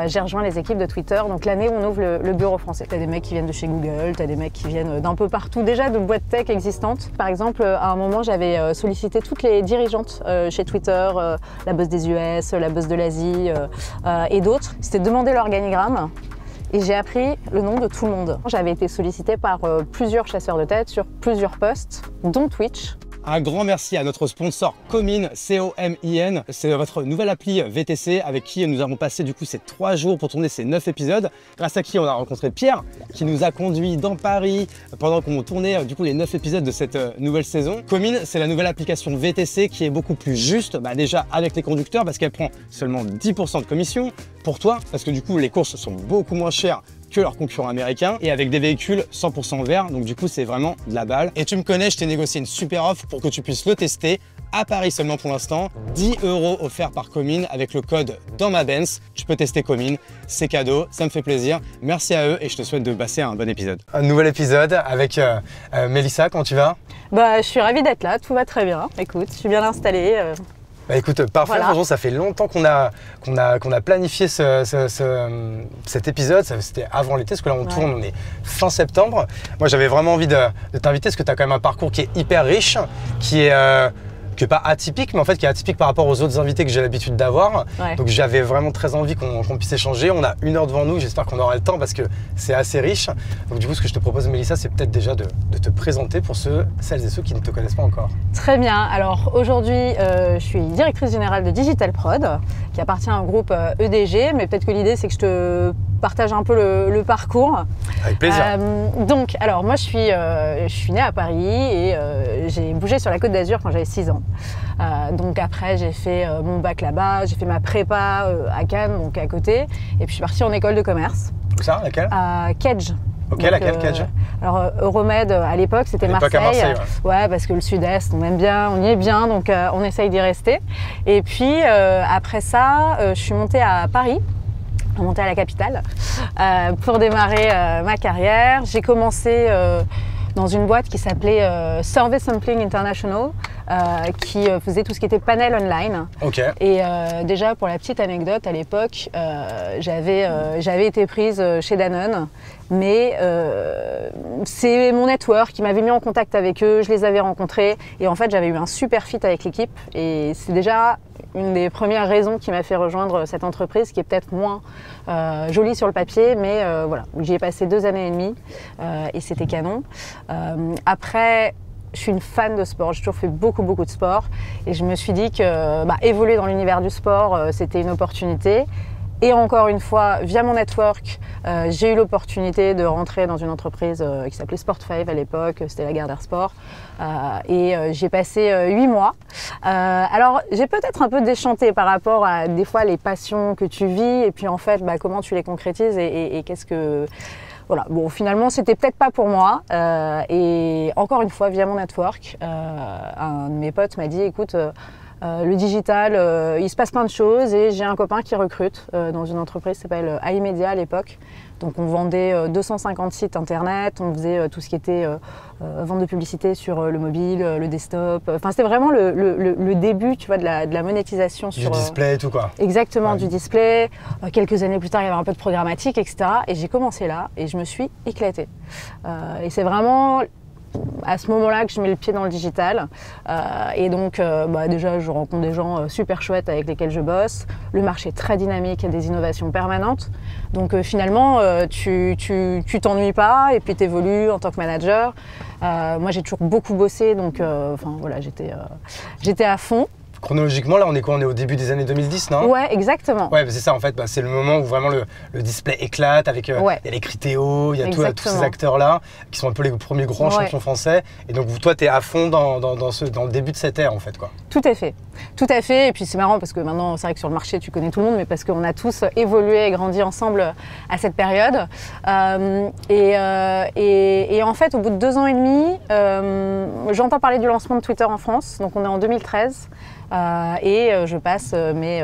j'ai rejoint les équipes de Twitter, donc l'année où on ouvre le bureau français. Tu as des mecs qui viennent de chez Google, tu as des mecs qui viennent d'un peu partout, déjà de boîtes tech existantes. Par exemple, à un moment, j'avais sollicité toutes les dirigeantes chez Twitter, la boss des US, la boss de l'Asie et d'autres. C'était de demander l'organigramme. Et j'ai appris le nom de tout le monde. J'avais été sollicitée par plusieurs chasseurs de tête sur plusieurs posts, dont Twitch. Un grand merci à notre sponsor Comin, C-O-M-I-N. C'est votre nouvelle appli VTC avec qui nous avons passé du coup ces 3 jours pour tourner ces 9 épisodes. Grâce à qui on a rencontré Pierre qui nous a conduit dans Paris pendant qu'on tournait du coup les 9 épisodes de cette nouvelle saison. Comin, c'est la nouvelle application VTC qui est beaucoup plus juste déjà avec les conducteurs parce qu'elle prend seulement 10% de commission pour toi parce que du coup les courses sont beaucoup moins chères que leurs concurrents américains et avec des véhicules 100% verts, donc du coup c'est vraiment de la balle. Et tu me connais, je t'ai négocié une super offre pour que tu puisses le tester à Paris seulement pour l'instant. 10 € offerts par Comin avec le code dans ma Benz. Tu peux tester Comin, c'est cadeau, ça me fait plaisir. Merci à eux et je te souhaite de passer un bon épisode. Un nouvel épisode avec Mélissa, comment tu vas? Je suis ravie d'être là, tout va très bien. Écoute, je suis bien installée. Bah écoute, parfait, voilà. Franchement, ça fait longtemps qu'on a planifié cet épisode, c'était avant l'été, parce que là on tourne, on est fin septembre. Moi j'avais vraiment envie de t'inviter, parce que tu as quand même un parcours qui est hyper riche, qui est pas atypique, mais en fait qui est atypique par rapport aux autres invités que j'ai l'habitude d'avoir. Ouais. Donc j'avais vraiment très envie qu'on puisse échanger. On a 1 heure devant nous, j'espère qu'on aura le temps parce que c'est assez riche. Donc du coup, ce que je te propose, Mélissa, c'est peut-être déjà de te présenter pour celles et ceux qui ne te connaissent pas encore. Très bien. Alors aujourd'hui, je suis directrice générale de Digital Prod, qui appartient à un groupe EDG, mais peut-être que l'idée, c'est que je te partage un peu le parcours. Avec plaisir. Donc, alors moi, je suis née à Paris et j'ai bougé sur la Côte d'Azur quand j'avais 6 ans. Donc après, j'ai fait mon bac là-bas, j'ai fait ma prépa à Cannes, donc à côté, et puis je suis partie en école de commerce. Où ça, laquelle? À Kedge. Ok, donc, laquelle Kedge? Alors Euromed à l'époque, c'était Marseille. Ouais, parce que le Sud-Est, on aime bien, on y est bien, donc on essaye d'y rester. Et puis après ça, je suis montée à Paris. Montée à la capitale pour démarrer ma carrière. J'ai commencé dans une boîte qui s'appelait Service Sampling International, qui faisait tout ce qui était panel online. Okay. Et déjà, pour la petite anecdote, à l'époque, j'avais été prise chez Danone, mais c'est mon network qui m'avait mis en contact avec eux, je les avais rencontrés, et en fait, j'avais eu un super fit avec l'équipe, et c'est déjà une des premières raisons qui m'a fait rejoindre cette entreprise, qui est peut-être moins jolie sur le papier, mais voilà, j'y ai passé 2 années et demie, et c'était canon. Après, je suis une fan de sport, j'ai toujours fait beaucoup de sport, et je me suis dit que évoluer dans l'univers du sport, c'était une opportunité. Et encore une fois, via mon network, j'ai eu l'opportunité de rentrer dans une entreprise qui s'appelait Sport5 à l'époque, c'était la Gardère Sport, et j'ai passé 8 mois. Alors, j'ai peut-être un peu déchanté par rapport à des fois les passions que tu vis, et puis en fait, comment tu les concrétises et qu'est-ce que... Voilà, bon, finalement, c'était peut-être pas pour moi. Et encore une fois, via mon network, un de mes potes m'a dit, écoute, le digital, il se passe plein de choses et j'ai un copain qui recrute dans une entreprise qui s'appelle iMedia à l'époque. Donc on vendait 250 sites internet, on faisait tout ce qui était vente de publicité sur le mobile, le desktop. Enfin c'était vraiment le début, tu vois, de la monétisation sur... Du display et tout quoi. Exactement, du display. Quelques années plus tard, il y avait un peu de programmatique, etc. Et j'ai commencé là et je me suis éclatée. Et c'est vraiment... à ce moment-là que je mets le pied dans le digital et donc déjà je rencontre des gens super chouettes avec lesquels je bosse, le marché est très dynamique, il y a des innovations permanentes, donc finalement tu t'ennuies pas et puis tu évolues en tant que manager. Moi j'ai toujours beaucoup bossé, donc voilà, j'étais à fond. Chronologiquement, là, on est quoi? On est au début des années 2010, non? Ouais, exactement. Ouais, c'est ça, en fait, c'est le moment où vraiment le display éclate, avec il y a les Criteo, il y a tous ces acteurs-là, qui sont un peu les premiers grands champions français. Et donc, toi, tu es à fond dans le début de cette ère, en fait, quoi. Tout à fait. Tout à fait. Et puis, c'est marrant parce que maintenant, c'est vrai que sur le marché, tu connais tout le monde, mais parce qu'on a tous évolué et grandi ensemble à cette période. Et en fait, au bout de 2 ans et demi, j'entends parler du lancement de Twitter en France. Donc, on est en 2013. Et je passe mes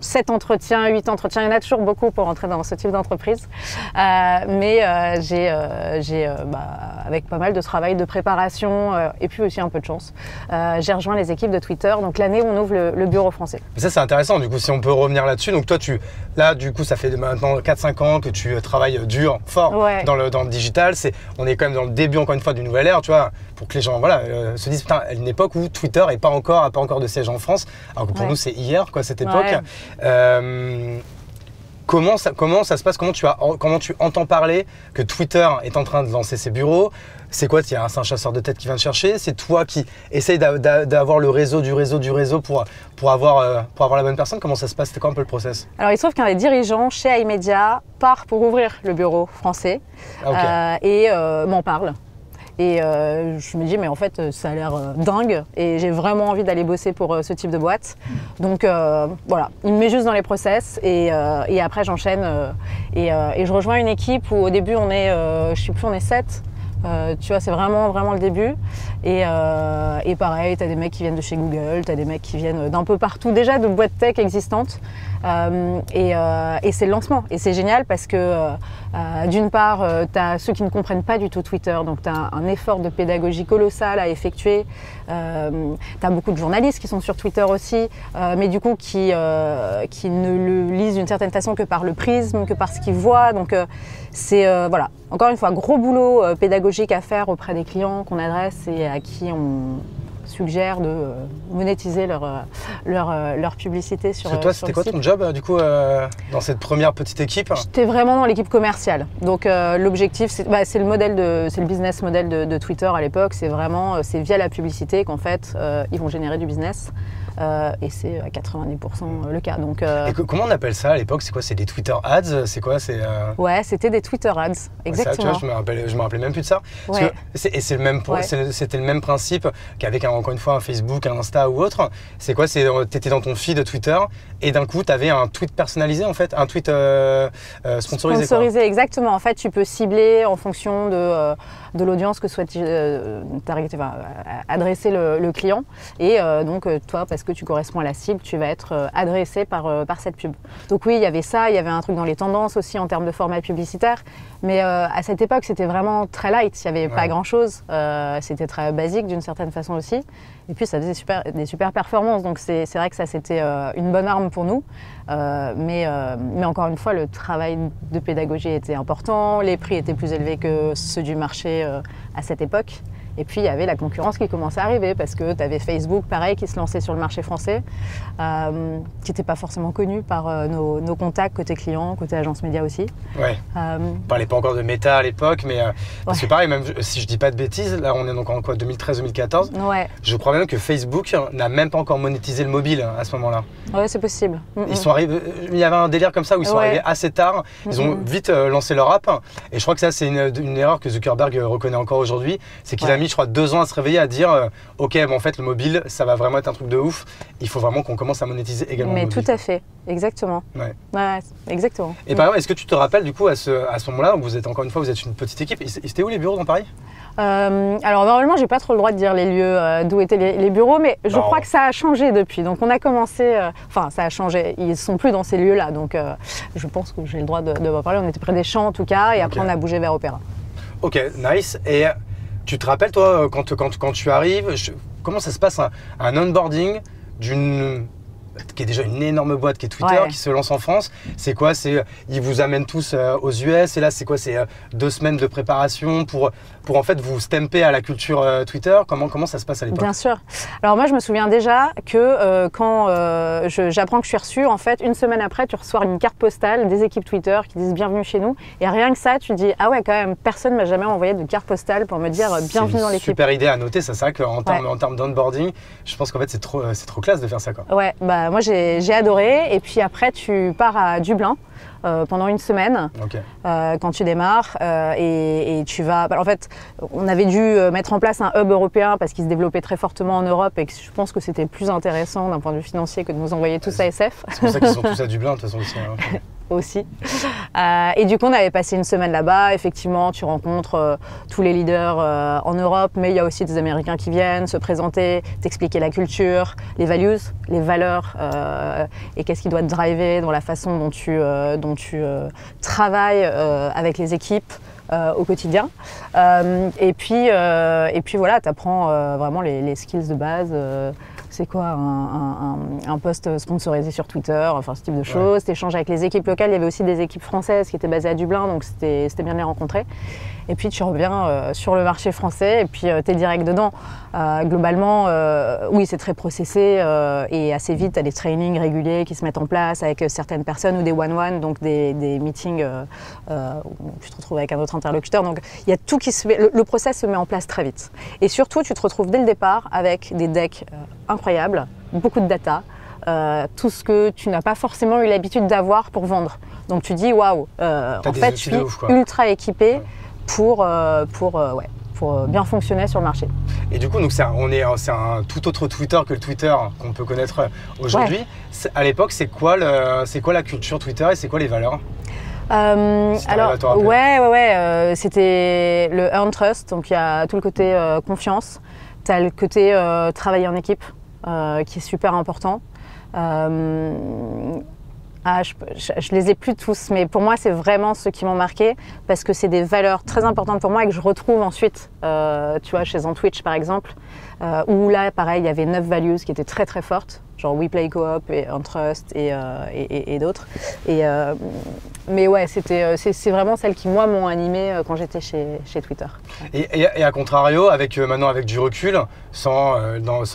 7 entretiens, 8 entretiens, il y en a toujours beaucoup pour entrer dans ce type d'entreprise. Mais avec pas mal de travail, de préparation et puis aussi un peu de chance, j'ai rejoint les équipes de Twitter, donc l'année où on ouvre le bureau français. Mais ça c'est intéressant, du coup si on peut revenir là-dessus, donc toi là du coup ça fait maintenant 4-5 ans que tu travailles dur, fort dans le digital, on est quand même dans le début encore une fois d'une nouvelle ère, tu vois, pour que les gens se disent putain, à une époque où Twitter n'a pas encore de siège en France, alors que pour nous c'est hier quoi cette époque. Comment ça se passe, comment tu entends parler que Twitter est en train de lancer ses bureaux? C'est quoi, c'est un chasseur de tête qui vient te chercher? C'est toi qui essaye d'avoir le réseau du réseau pour avoir la bonne personne? Comment ça se passe? C'était quoi un peu le process? Alors il se trouve qu'un des dirigeants chez iMedia part pour ouvrir le bureau français et m'en parle. Et je me dis, mais en fait, ça a l'air dingue et j'ai vraiment envie d'aller bosser pour ce type de boîte. Donc voilà, il me met juste dans les process et après j'enchaîne et je rejoins une équipe où au début on est, je sais plus, on est 7. Tu vois, c'est vraiment le début. Et pareil, tu as des mecs qui viennent de chez Google, tu as des mecs qui viennent d'un peu partout, déjà de boîtes tech existantes. Et c'est le lancement. Et c'est génial parce que d'une part, tu as ceux qui ne comprennent pas du tout Twitter, donc tu as un effort de pédagogie colossal à effectuer. Tu as beaucoup de journalistes qui sont sur Twitter aussi, mais du coup qui ne le lisent d'une certaine façon que par le prisme, que par ce qu'ils voient. Donc c'est voilà, encore une fois, gros boulot pédagogique à faire auprès des clients qu'on adresse et à qui on suggère de monétiser leur publicité sur le site. Toi, c'était quoi ton job du coup dans cette première petite équipe? J'étais vraiment dans l'équipe commerciale. Donc l'objectif, c'est le business model de Twitter à l'époque. C'est vraiment via la publicité qu'en fait ils vont générer du business. Et c'est à 90% le cas. Donc, et comment on appelle ça à l'époque? C'est quoi? C'est des Twitter ads? C'est quoi? Ouais, c'était des Twitter ads, exactement. Ça, tu vois, je me rappelais même plus de ça. Parce que c'était le même principe qu'avec encore une fois un Facebook, un Insta ou autre. C'est quoi? T'étais dans ton feed de Twitter et d'un coup, t'avais un tweet personnalisé en fait, un tweet sponsorisé. Sponsorisé, exactement. En fait, tu peux cibler en fonction de l'audience que souhaite adresser le client. Et donc, toi, parce que tu corresponds à la cible, tu vas être adressé par cette pub. Donc oui, il y avait ça, il y avait un truc dans les tendances aussi en termes de format publicitaire. Mais à cette époque, c'était vraiment très light, il n'y avait pas grand-chose. C'était très basique d'une certaine façon aussi. Et puis, ça faisait des super performances. Donc c'est vrai que ça, c'était une bonne arme pour nous. Mais encore une fois, le travail de pédagogie était important. Les prix étaient plus élevés que ceux du marché à cette époque. Et puis, il y avait la concurrence qui commençait à arriver parce que tu avais Facebook, pareil, qui se lançait sur le marché français, qui n'était pas forcément connu par nos contacts côté client, côté agence média aussi. Ouais. On parlait pas encore de méta à l'époque, mais c'est pareil, même si je dis pas de bêtises, là on est donc en quoi, 2013-2014. Ouais. Je crois même que Facebook n'a même pas encore monétisé le mobile à ce moment-là. Ouais, c'est possible. Ils sont arrivés, il y avait un délire comme ça où ils sont arrivés assez tard. Ils ont vite lancé leur app. Et je crois que ça, c'est une erreur que Zuckerberg reconnaît encore aujourd'hui. C'est qu'il a mis, je crois, 2 ans à se réveiller, à dire ok, bon, en fait, le mobile, ça va vraiment être un truc de ouf. Il faut vraiment qu'on commence à monétiser également. Mais le mobile. Tout à fait, exactement. Ouais, exactement. Et par exemple, est-ce que tu te rappelles du coup à ce moment-là, vous êtes encore une fois, vous êtes une petite équipe. C'était où les bureaux dans Paris? Alors normalement, j'ai pas trop le droit de dire les lieux d'où étaient les bureaux, mais je crois que ça a changé depuis. Donc on a commencé, enfin ça a changé. Ils sont plus dans ces lieux-là, donc je pense que j'ai le droit de parler. On était près des Champs en tout cas, et après on a bougé vers Opéra. Ok, nice. Et tu te rappelles toi quand tu arrives, comment ça se passe un onboarding qui est déjà une énorme boîte qui est Twitter, qui se lance en France? C'est quoi? Ils vous amènent tous aux US et là c'est quoi? C'est 2 semaines de préparation pour en fait vous stamper à la culture Twitter? Comment ça se passe à l'époque? Bien sûr. Alors moi je me souviens déjà que quand j'apprends que je suis reçue, en fait une semaine après tu reçois une carte postale des équipes Twitter qui disent bienvenue chez nous, et rien que ça tu dis ah ouais quand même, personne m'a jamais envoyé de carte postale pour me dire bienvenue dans l'équipe. Super idée à noter, ça. C'est vrai qu'en termes d'onboarding, je pense qu'en fait c'est trop classe de faire ça quoi. Ouais, bah moi j'ai adoré, et puis après tu pars à Dublin pendant une semaine quand tu démarres et tu vas. En fait, on avait dû mettre en place un hub européen parce qu'il se développait très fortement en Europe et que je pense que c'était plus intéressant d'un point de vue financier que de nous envoyer tous à SF. C'est pour ça qu'ils sont tous à Dublin de toute façon aussi. aussi. Et du coup, on avait passé une semaine là-bas. Effectivement, tu rencontres tous les leaders en Europe, mais il y a aussi des Américains qui viennent se présenter, t'expliquer la culture, les values, les valeurs et qu'est-ce qui doit te driver dans la façon dont tu travailles avec les équipes au quotidien. Et puis voilà, tu apprends vraiment les skills de base. C'est quoi un post sponsorisé sur Twitter, enfin ce type de choses. Tu échanges avec les équipes locales. Il y avait aussi des équipes françaises qui étaient basées à Dublin, donc c'était bien de les rencontrer. Et puis tu reviens sur le marché français et puis tu es direct dedans. Globalement, oui, c'est très processé et assez vite, tu as des trainings réguliers qui se mettent en place avec certaines personnes ou des one-one, donc des meetings où tu te retrouves avec un autre interlocuteur. Donc il y a tout qui se fait, le process se met en place très vite. Et surtout, tu te retrouves dès le départ avec des decks incroyables, beaucoup de data, tout ce que tu n'as pas forcément eu l'habitude d'avoir pour vendre. Donc tu dis waouh, en fait je suis ultra équipé pour bien fonctionner sur le marché. Et du coup, c'est un tout autre Twitter que le Twitter qu'on peut connaître aujourd'hui. Ouais. À l'époque, c'est quoi la culture Twitter et c'est quoi les valeurs? Alors, c'était le earn trust, donc il y a tout le côté confiance. Tu as le côté travailler en équipe qui est super important. Je les ai plus tous, mais pour moi, c'est vraiment ceux qui m'ont marqué parce que c'est des valeurs très importantes pour moi et que je retrouve ensuite, tu vois, chez Twitch par exemple, où là, pareil, il y avait 9 values qui étaient très très fortes, genre We Play Co-op et On Trust et d'autres. Mais ouais, c'est vraiment celles qui, moi, m'ont animé quand j'étais chez Twitter. Ouais. Et à contrario, maintenant avec du recul, sans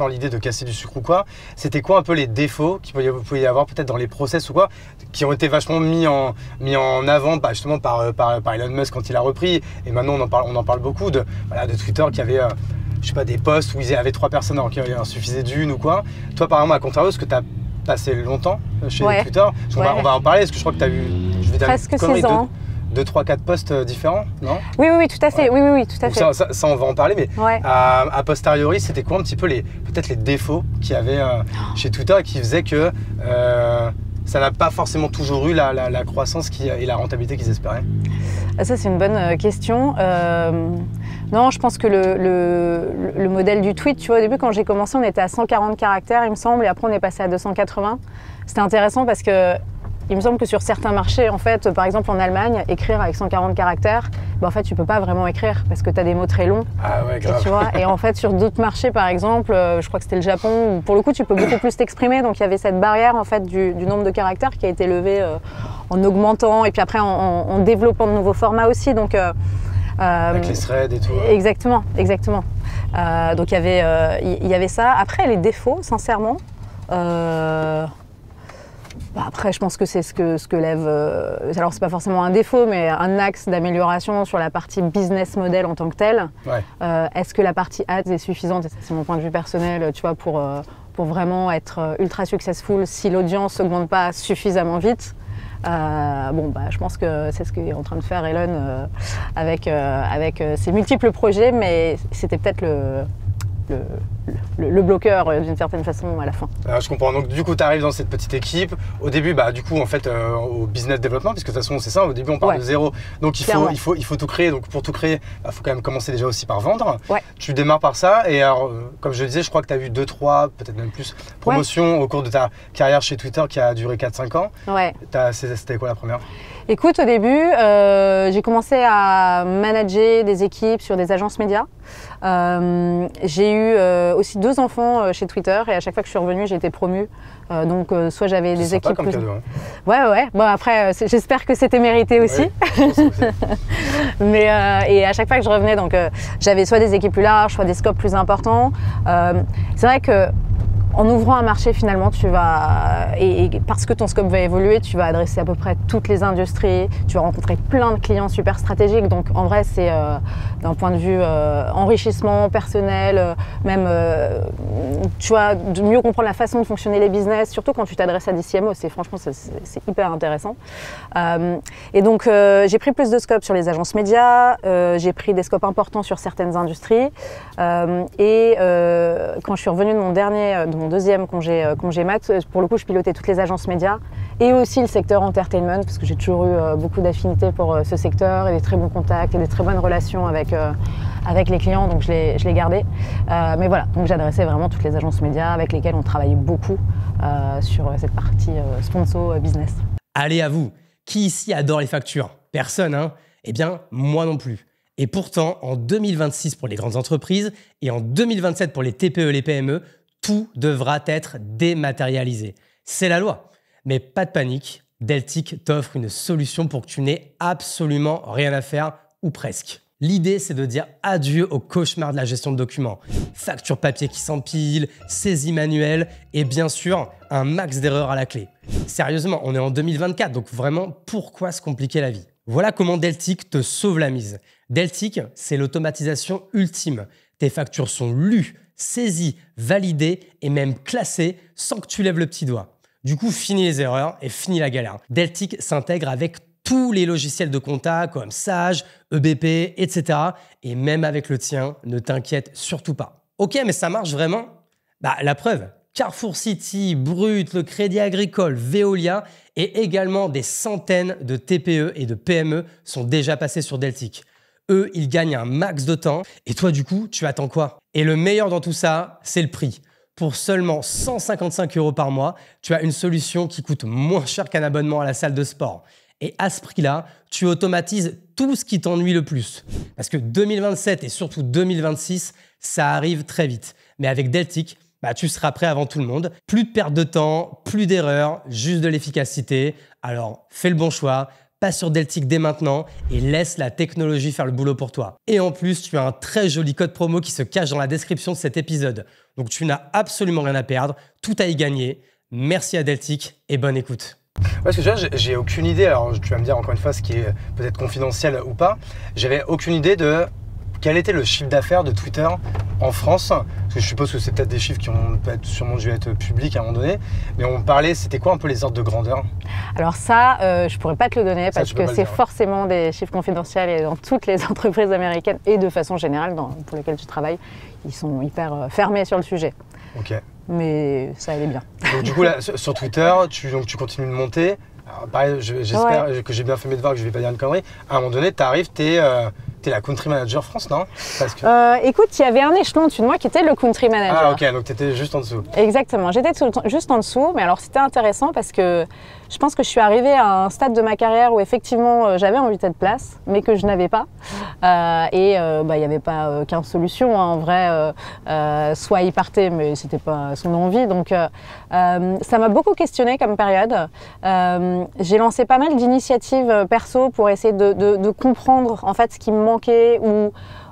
l'idée de casser du sucre ou quoi, c'était quoi un peu les défauts qu'il pouvait y avoir peut-être dans les process ou quoi, qui ont été vachement mis en avant justement par Elon Musk quand il a repris, et maintenant on en parle beaucoup de Twitter qui avait je sais pas, des posts où il y avait 3 personnes alors qu'il en suffisait d'une ou quoi. Toi par exemple, à contrario, est-ce que tu as passé longtemps chez Twitter? On va en parler, parce que je crois que tu as eu presque 6 ans. 2, 3, 4 posts différents, non? Oui, tout à fait. Oui, tout à fait. Ça, on va en parler, mais à posteriori, c'était quoi un petit peu peut-être les défauts qu'il y avait chez Twitter et qui faisaient que ça n'a pas forcément toujours eu la croissance et la rentabilité qu'ils espéraient? Ça, c'est une bonne question. Non, je pense que le modèle du tweet, tu vois, au début, quand j'ai commencé, on était à 140 caractères, il me semble, et après, on est passé à 280. C'était intéressant parce que il me semble que sur certains marchés, en fait, par exemple en Allemagne, écrire avec 140 caractères, en fait, tu peux pas vraiment écrire parce que tu as des mots très longs. Ah ouais, grave. Et, tu vois, et en fait, sur d'autres marchés, par exemple, je crois que c'était le Japon, où pour le coup, tu peux beaucoup plus t'exprimer. Donc, il y avait cette barrière en fait du nombre de caractères qui a été levée en augmentant et puis après en développant de nouveaux formats aussi. Donc, avec les threads et tout. Exactement. Donc, il y avait ça. Après, les défauts, sincèrement. Après, je pense que c'est ce que lève. Alors, c'est pas forcément un défaut, mais un axe d'amélioration sur la partie business model en tant que tel. Ouais. Est-ce que la partie ads est suffisante? Et ça, c'est mon point de vue personnel, tu vois, pour vraiment être ultra successful si l'audience n'augmente pas suffisamment vite. Je pense que c'est ce qu'est en train de faire Elon avec ses multiples projets, mais c'était peut-être le bloqueur d'une certaine façon à la fin. Je comprends. Donc du coup, tu arrives dans cette petite équipe. Au début, du coup, en fait, au business développement, puisque de toute façon, c'est ça. Au début, on part de zéro. Donc il faut tout créer. Donc pour tout créer, faut quand même commencer déjà aussi par vendre. Ouais. Tu démarres par ça. Et alors, comme je le disais, je crois que tu as eu 2, 3, peut-être même plus promotions au cours de ta carrière chez Twitter qui a duré 4-5 ans. Ouais. C'était quoi la première? Écoute, au début, j'ai commencé à manager des équipes sur des agences médias. J'ai eu aussi 2 enfants chez Twitter et à chaque fois que je suis revenue, j'ai été promue. Donc soit j'avais des équipes comme cadeau, hein. Ouais. Bon après, j'espère que c'était mérité aussi. Ouais, mais et à chaque fois que je revenais, donc j'avais soit des équipes plus larges, soit des scopes plus importants. C'est vrai que en ouvrant un marché, finalement, tu vas, et parce que ton scope va évoluer, tu vas adresser à peu près toutes les industries, tu vas rencontrer plein de clients super stratégiques. Donc, en vrai, c'est d'un point de vue enrichissement personnel, même, tu vois, de mieux comprendre la façon de fonctionner les business, surtout quand tu t'adresses à des CMO, franchement, c'est hyper intéressant. Et donc, j'ai pris plus de scope sur les agences médias, j'ai pris des scopes importants sur certaines industries. Et quand je suis revenue de mon deuxième congé mat, pour le coup, je pilotais toutes les agences médias et aussi le secteur entertainment, parce que j'ai toujours eu beaucoup d'affinités pour ce secteur et des très bons contacts et des très bonnes relations avec les clients, donc je l'ai gardé. Mais voilà, donc j'adressais vraiment toutes les agences médias avec lesquelles on travaillait beaucoup sur cette partie sponsor business. Allez, à vous, qui ici adore les factures? Personne, hein? Eh bien, moi non plus. Et pourtant, en 2026 pour les grandes entreprises et en 2027 pour les TPE et les PME, tout devra être dématérialisé. C'est la loi. Mais pas de panique, Deltic t'offre une solution pour que tu n'aies absolument rien à faire, ou presque. L'idée, c'est de dire adieu au cauchemar de la gestion de documents. Factures papier qui s'empilent, saisies manuelles et bien sûr, un max d'erreurs à la clé. Sérieusement, on est en 2024, donc vraiment, pourquoi se compliquer la vie? Voilà comment Deltic te sauve la mise. Deltic, c'est l'automatisation ultime. Tes factures sont lues, saisies, validées et même classées sans que tu lèves le petit doigt. Du coup, fini les erreurs et fini la galère. Deltic s'intègre avec tous les logiciels de compta comme Sage, EBP, etc. Et même avec le tien, ne t'inquiète surtout pas. Ok, mais ça marche vraiment? Bah, la preuve, Carrefour City, Brut, le Crédit Agricole, Veolia et également des centaines de TPE et de PME sont déjà passés sur Deltic. Eux, ils gagnent un max de temps et toi, du coup, tu attends quoi? Et le meilleur dans tout ça, c'est le prix. Pour seulement 155 € par mois, tu as une solution qui coûte moins cher qu'un abonnement à la salle de sport. Et à ce prix-là, tu automatises tout ce qui t'ennuie le plus. Parce que 2027 et surtout 2026, ça arrive très vite. Mais avec Deltic, tu seras prêt avant tout le monde. Plus de perte de temps, plus d'erreurs, juste de l'efficacité. Alors, fais le bon choix, passe sur Deltic dès maintenant et laisse la technologie faire le boulot pour toi. Et en plus, tu as un très joli code promo qui se cache dans la description de cet épisode. Donc, tu n'as absolument rien à perdre, tout à y gagner. Merci à Deltic et bonne écoute. Ouais, parce que tu vois, j'ai aucune idée, alors tu vas me dire encore une fois ce qui est peut-être confidentiel ou pas, j'avais aucune idée de quel était le chiffre d'affaires de Twitter en France, parce que je suppose que c'est peut-être des chiffres qui ont peut-être sûrement dû être publics à un moment donné, mais on parlait, c'était quoi un peu les ordres de grandeur? Alors ça, je pourrais pas te le donner parce que c'est forcément des chiffres confidentiels et dans toutes les entreprises américaines et de façon générale pour lesquelles tu travailles, ils sont hyper fermés sur le sujet. Ok. Mais ça allait bien. Donc du coup, là, sur Twitter, tu continues de monter. Alors, pareil, j'espère que j'ai bien fait mes devoirs, que je ne vais pas dire une connerie. À un moment donné, tu arrives, tu es la country manager France, non? Parce que... écoute, il y avait un échelon au-dessus de moi qui était le country manager. Ah ok, donc tu étais juste en dessous. Exactement, j'étais juste en dessut, mais alors c'était intéressant parce que je pense que je suis arrivée à un stade de ma carrière où effectivement j'avais envie de cette place, mais que je n'avais pas. Il n'y avait pas 15 solutions, hein. En vrai, soit il partait, mais c'était pas son envie. Donc ça m'a beaucoup questionnée comme période. J'ai lancé pas mal d'initiatives perso pour essayer de comprendre en fait ce qui me manquait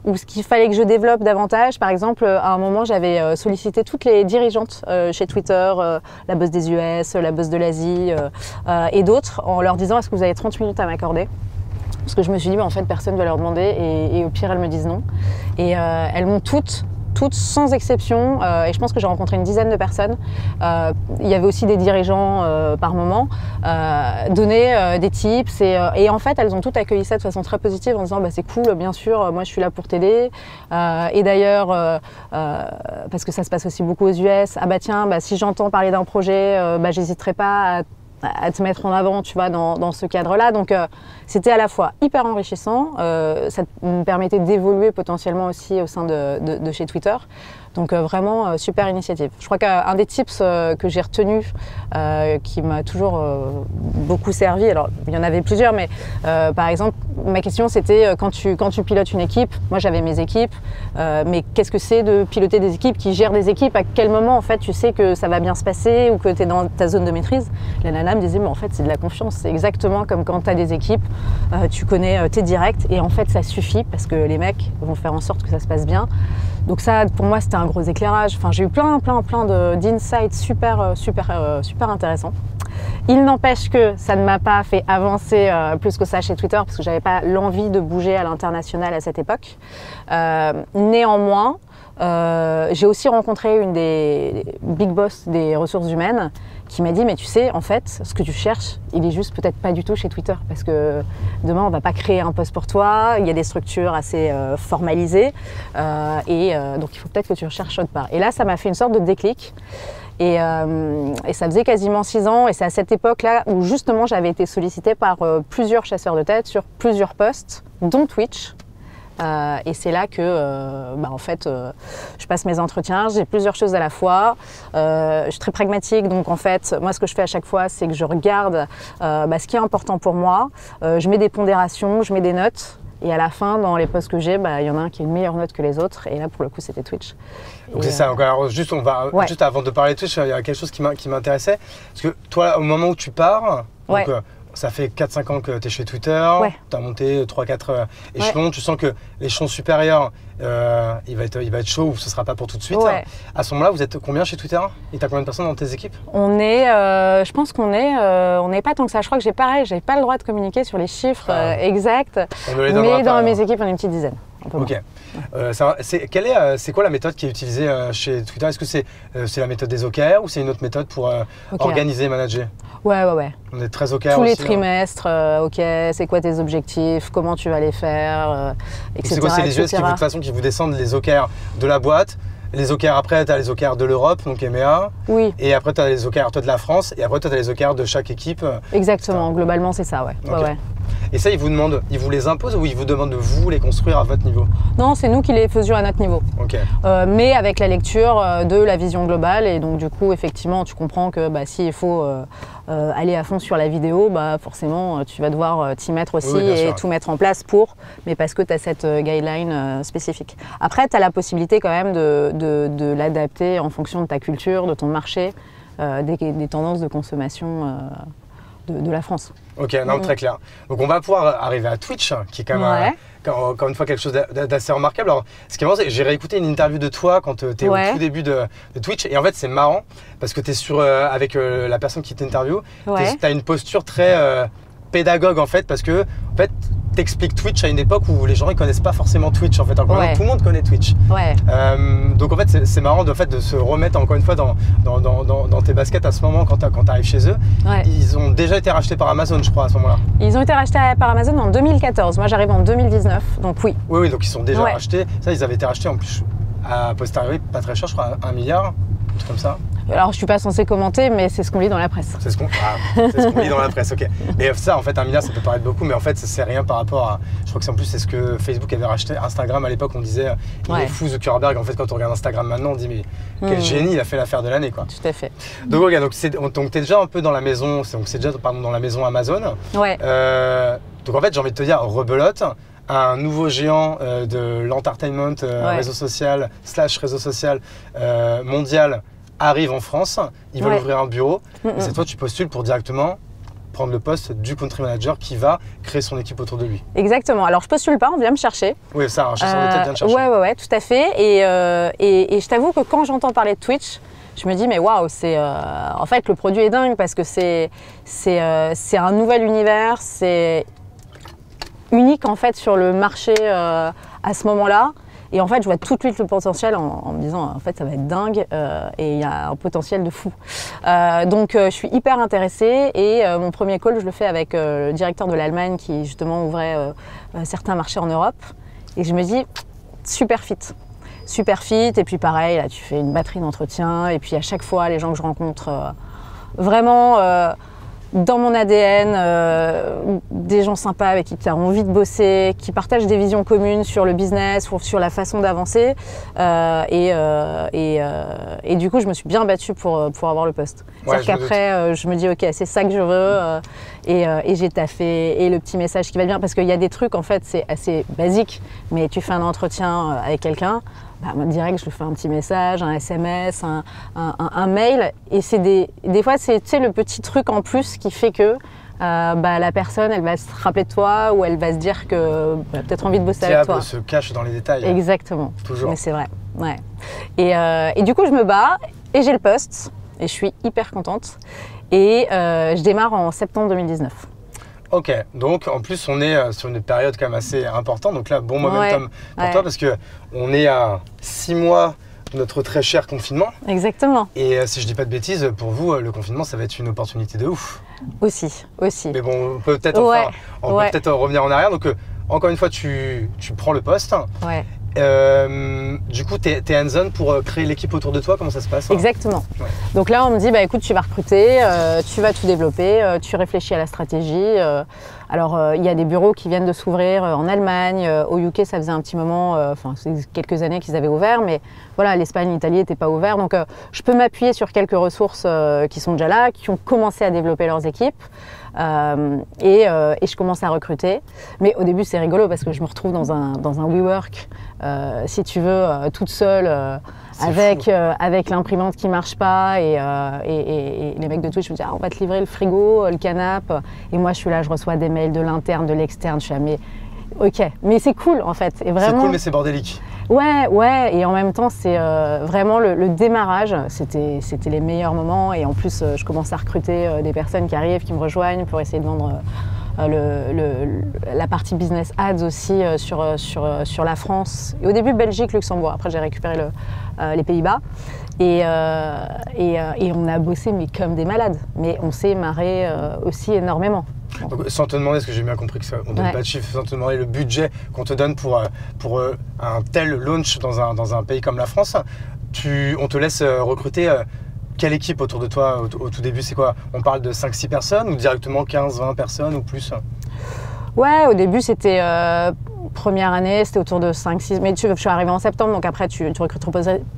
ou ce qu'il fallait que je développe davantage. Par exemple, à un moment, j'avais sollicité toutes les dirigeantes chez Twitter, la boss des US, la boss de l'Asie et d'autres, en leur disant « Est-ce que vous avez 30 minutes à m'accorder ?» Parce que je me suis dit, en fait, personne ne va leur demander et au pire, elles me disent non. Et elles m'ont toutes sans exception, et je pense que j'ai rencontré une dizaine de personnes, il y avait aussi des dirigeants par moment, donner des tips et en fait elles ont toutes accueilli ça de façon très positive en disant c'est cool, bien sûr, moi je suis là pour t'aider et d'ailleurs parce que ça se passe aussi beaucoup aux US, si j'entends parler d'un projet, j'hésiterai pas à te mettre en avant, tu vois, dans ce cadre-là. Donc, c'était à la fois hyper enrichissant, ça me permettait d'évoluer potentiellement aussi au sein de chez Twitter. Donc, vraiment, super initiative. Je crois qu'un des tips que j'ai retenu, qui m'a toujours beaucoup servi, alors il y en avait plusieurs, mais par exemple, ma question c'était quand tu pilotes une équipe, moi j'avais mes équipes, mais qu'est-ce que c'est de piloter des équipes qui gèrent des équipes? À quel moment en fait tu sais que ça va bien se passer ou que tu es dans ta zone de maîtrise? La nana me disait, mais en fait c'est de la confiance, c'est exactement comme quand tu as des équipes, tu connais tes directs et en fait ça suffit parce que les mecs vont faire en sorte que ça se passe bien. Donc ça, pour moi, c'était un gros éclairage. Enfin, j'ai eu plein d'insights super intéressants. Il n'empêche que ça ne m'a pas fait avancer plus que ça chez Twitter parce que j'avais pas l'envie de bouger à l'international à cette époque. Néanmoins, j'ai aussi rencontré une des big boss des ressources humaines qui m'a dit, mais tu sais, en fait, ce que tu cherches, il est juste peut-être pas du tout chez Twitter parce que demain, on va pas créer un poste pour toi, il y a des structures assez formalisées donc il faut peut-être que tu recherches autre part. Et là, ça m'a fait une sorte de déclic. Et ça faisait quasiment 6 ans. Et c'est à cette époque-là où justement j'avais été sollicitée par plusieurs chasseurs de tête sur plusieurs postes, dont Twitch. Et c'est là que en fait, je passe mes entretiens, j'ai plusieurs choses à la fois. Je suis très pragmatique, donc en fait, moi ce que je fais à chaque fois, c'est que je regarde ce qui est important pour moi. Je mets des pondérations, je mets des notes. Et à la fin, dans les postes que j'ai, il y en a un qui a une meilleure note que les autres. Et là, pour le coup, c'était Twitch. Donc c'est ça. Alors, juste avant de parler de Twitch, il y a quelque chose qui m'intéressait. Parce que toi, au moment où tu pars, donc, ça fait 4-5 ans que tu es chez Twitter, tu as monté 3-4 échelons, tu sens que l'échelon supérieur, il va être chaud ou ce ne sera pas pour tout de suite. À ce moment-là, vous êtes combien chez Twitter? Et tu as combien de personnes dans tes équipes? On est, je pense qu'on est, on n'est pas tant que ça. Je crois que j'ai pas le droit de communiquer sur les chiffres exacts, mais dans mes équipes, on est une petite dizaine. Ok. C'est quoi la méthode qui est utilisée chez Twitter? Est-ce que c'est la méthode des OKR ou c'est une autre méthode pour organiser et manager? Ouais. On est très OKR tous aussi, les trimestres, ok, c'est quoi tes objectifs, comment tu vas les faire, etc. C'est quoi, c'est les US qui, de toute façon, qui vous descendent les OKR de la boîte? Les OKR après, tu as les OKR de l'Europe, donc EMEA. Oui. Et après, tu as les OKR toi, de la France. Et après, tu as les OKR de chaque équipe. Exactement, globalement, c'est ça, ouais. Okay. Ouais. Et ça, ils vous les imposent ou ils vous demandent de vous les construire à votre niveau? Non, c'est nous qui les faisions à notre niveau. Okay. Mais avec la lecture de la vision globale. Et donc, du coup, effectivement, tu comprends que s'il faut aller à fond sur la vidéo, forcément, tu vas devoir t'y mettre aussi et tout mettre en place mais parce que tu as cette guideline spécifique. Après, tu as la possibilité quand même de l'adapter en fonction de ta culture, de ton marché, des tendances de consommation de la France. Ok, non, très clair. Donc on va pouvoir arriver à Twitch, qui est quand même encore une fois quelque chose d'assez remarquable. Alors, ce qui est marrant, c'est que j'ai réécouté une interview de toi quand tu es au tout début de Twitch. Et en fait, c'est marrant parce que tu es avec la personne qui t'interviewe, tu as une posture très pédagogue en fait, parce que en fait, t'expliques Twitch à une époque où les gens ils connaissent pas forcément Twitch en fait. Encore tout le monde connaît Twitch. Donc en fait c'est marrant de se remettre encore une fois dans tes baskets à ce moment quand tu arrives chez eux. Ils ont déjà été rachetés par Amazon, je crois, à ce moment-là. Ils ont été rachetés par Amazon en 2014. Moi j'arrive en 2019, donc oui. Oui, donc ils sont déjà rachetés. Ça, ils avaient été rachetés en plus à posteriori, pas très cher, je crois, 1 milliard, un truc comme ça. Alors, je suis pas censée commenter, mais c'est ce qu'on lit dans la presse. C'est ce qu'on lit dans la presse, ok. Mais ça, en fait, 1 milliard, ça peut paraître beaucoup, mais en fait, c'est rien par rapport à… Je crois que c'est en plus, c'est ce que Facebook avait racheté. Instagram, à l'époque, on disait, il est fou, Zuckerberg. En fait, quand on regarde Instagram maintenant, on dit, mais quel génie, il a fait l'affaire de l'année, quoi. Tout à fait. Donc, regarde, donc t'es déjà un peu dans la maison, dans la maison Amazon. Ouais. Donc, en fait, j'ai envie de te dire, rebelote. Un nouveau géant de l'entertainment, réseau social mondial arrive en France, ils veulent ouvrir un bureau, et c'est toi tu postules pour directement prendre le poste du country manager qui va créer son équipe autour de lui. Exactement, alors je postule pas, on vient me chercher. Oui, ça, un chasseur de tête vient te chercher. Ouais, tout à fait, et je t'avoue que quand j'entends parler de Twitch, je me dis mais waouh, en fait le produit est dingue parce que c'est un nouvel univers, c'est unique en fait sur le marché à ce moment-là. Et en fait, je vois tout de suite le potentiel en me disant, en fait, ça va être dingue et il y a un potentiel de fou. Donc, je suis hyper intéressée et mon premier call, je le fais avec le directeur de l'Allemagne qui, justement, ouvrait certains marchés en Europe. Et je me dis, super fit. Et puis, pareil, là, tu fais une batterie d'entretiens. Et puis, à chaque fois, les gens que je rencontre, vraiment… dans mon ADN, des gens sympas avec qui tu as envie de bosser, qui partagent des visions communes sur le business ou sur la façon d'avancer. Et du coup, je me suis bien battue pour avoir le poste. C'est-à-dire qu'après, je me dis, ok, c'est ça que je veux. Et j'ai taffé. Et le petit message qui va bien, parce qu'il y a des trucs, en fait, c'est assez basique. Mais tu fais un entretien avec quelqu'un, direct, je lui fais un petit message, un SMS, un mail. Et c'est des fois, c'est le petit truc en plus qui fait que la personne, elle va se rappeler de toi ou elle va se dire que peut-être envie de bosser avec toi. Se cache dans les détails. Exactement. Toujours. Mais c'est vrai. Ouais. Et du coup, je me bats et j'ai le poste et je suis hyper contente. Et je démarre en septembre 2019. Ok, donc en plus on est sur une période quand même assez importante, donc là bon momentum pour toi parce qu'on est à 6 mois de notre très cher confinement. Exactement. Et si je dis pas de bêtises, pour vous le confinement ça va être une opportunité de ouf. Aussi. Mais bon, on peut peut-être peut peut-être revenir en arrière, donc encore une fois tu prends le poste. Ouais. Du coup, tu es hands-on pour créer l'équipe autour de toi, comment ça se passe? Exactement. Ouais. Donc là, on me dit, bah, écoute, tu vas recruter, tu vas tout développer, tu réfléchis à la stratégie. Alors, il y a des bureaux qui viennent de s'ouvrir en Allemagne, au UK, ça faisait un petit moment, enfin, c'est quelques années qu'ils avaient ouvert, mais voilà, l'Espagne, l'Italie n'étaient pas ouverts. Donc, je peux m'appuyer sur quelques ressources qui sont déjà là, qui ont commencé à développer leurs équipes. Et je commence à recruter. Mais au début, c'est rigolo parce que je me retrouve dans un WeWork, si tu veux, toute seule, avec l'imprimante qui ne marche pas. Et les mecs de Twitch me disent, on va te livrer le frigo, le canapé. Et moi, je suis là, je reçois des mails de l'interne, de l'externe. Je suis là, mais ok. Mais c'est cool, en fait. Et vraiment, c'est cool, mais c'est bordélique. Ouais, et en même temps, c'est vraiment le démarrage, c'était les meilleurs moments. Et en plus, je commence à recruter des personnes qui arrivent, qui me rejoignent pour essayer de vendre la partie business ads aussi sur la France. Et au début, Belgique, Luxembourg. Après, j'ai récupéré les Pays-Bas. Et on a bossé, mais comme des malades. Mais on s'est marré aussi énormément. Donc, sans te demander, parce que j'ai bien compris qu'on ne donne pas de chiffres, sans te demander le budget qu'on te donne pour un tel launch dans un pays comme la France, on te laisse recruter quelle équipe autour de toi au tout début? C'est quoi? On parle de 5-6 personnes ou directement 15-20 personnes ou plus? Ouais, au début, c'était première année, c'était autour de 5-6. Mais je suis arrivée en septembre, donc après, tu recrutes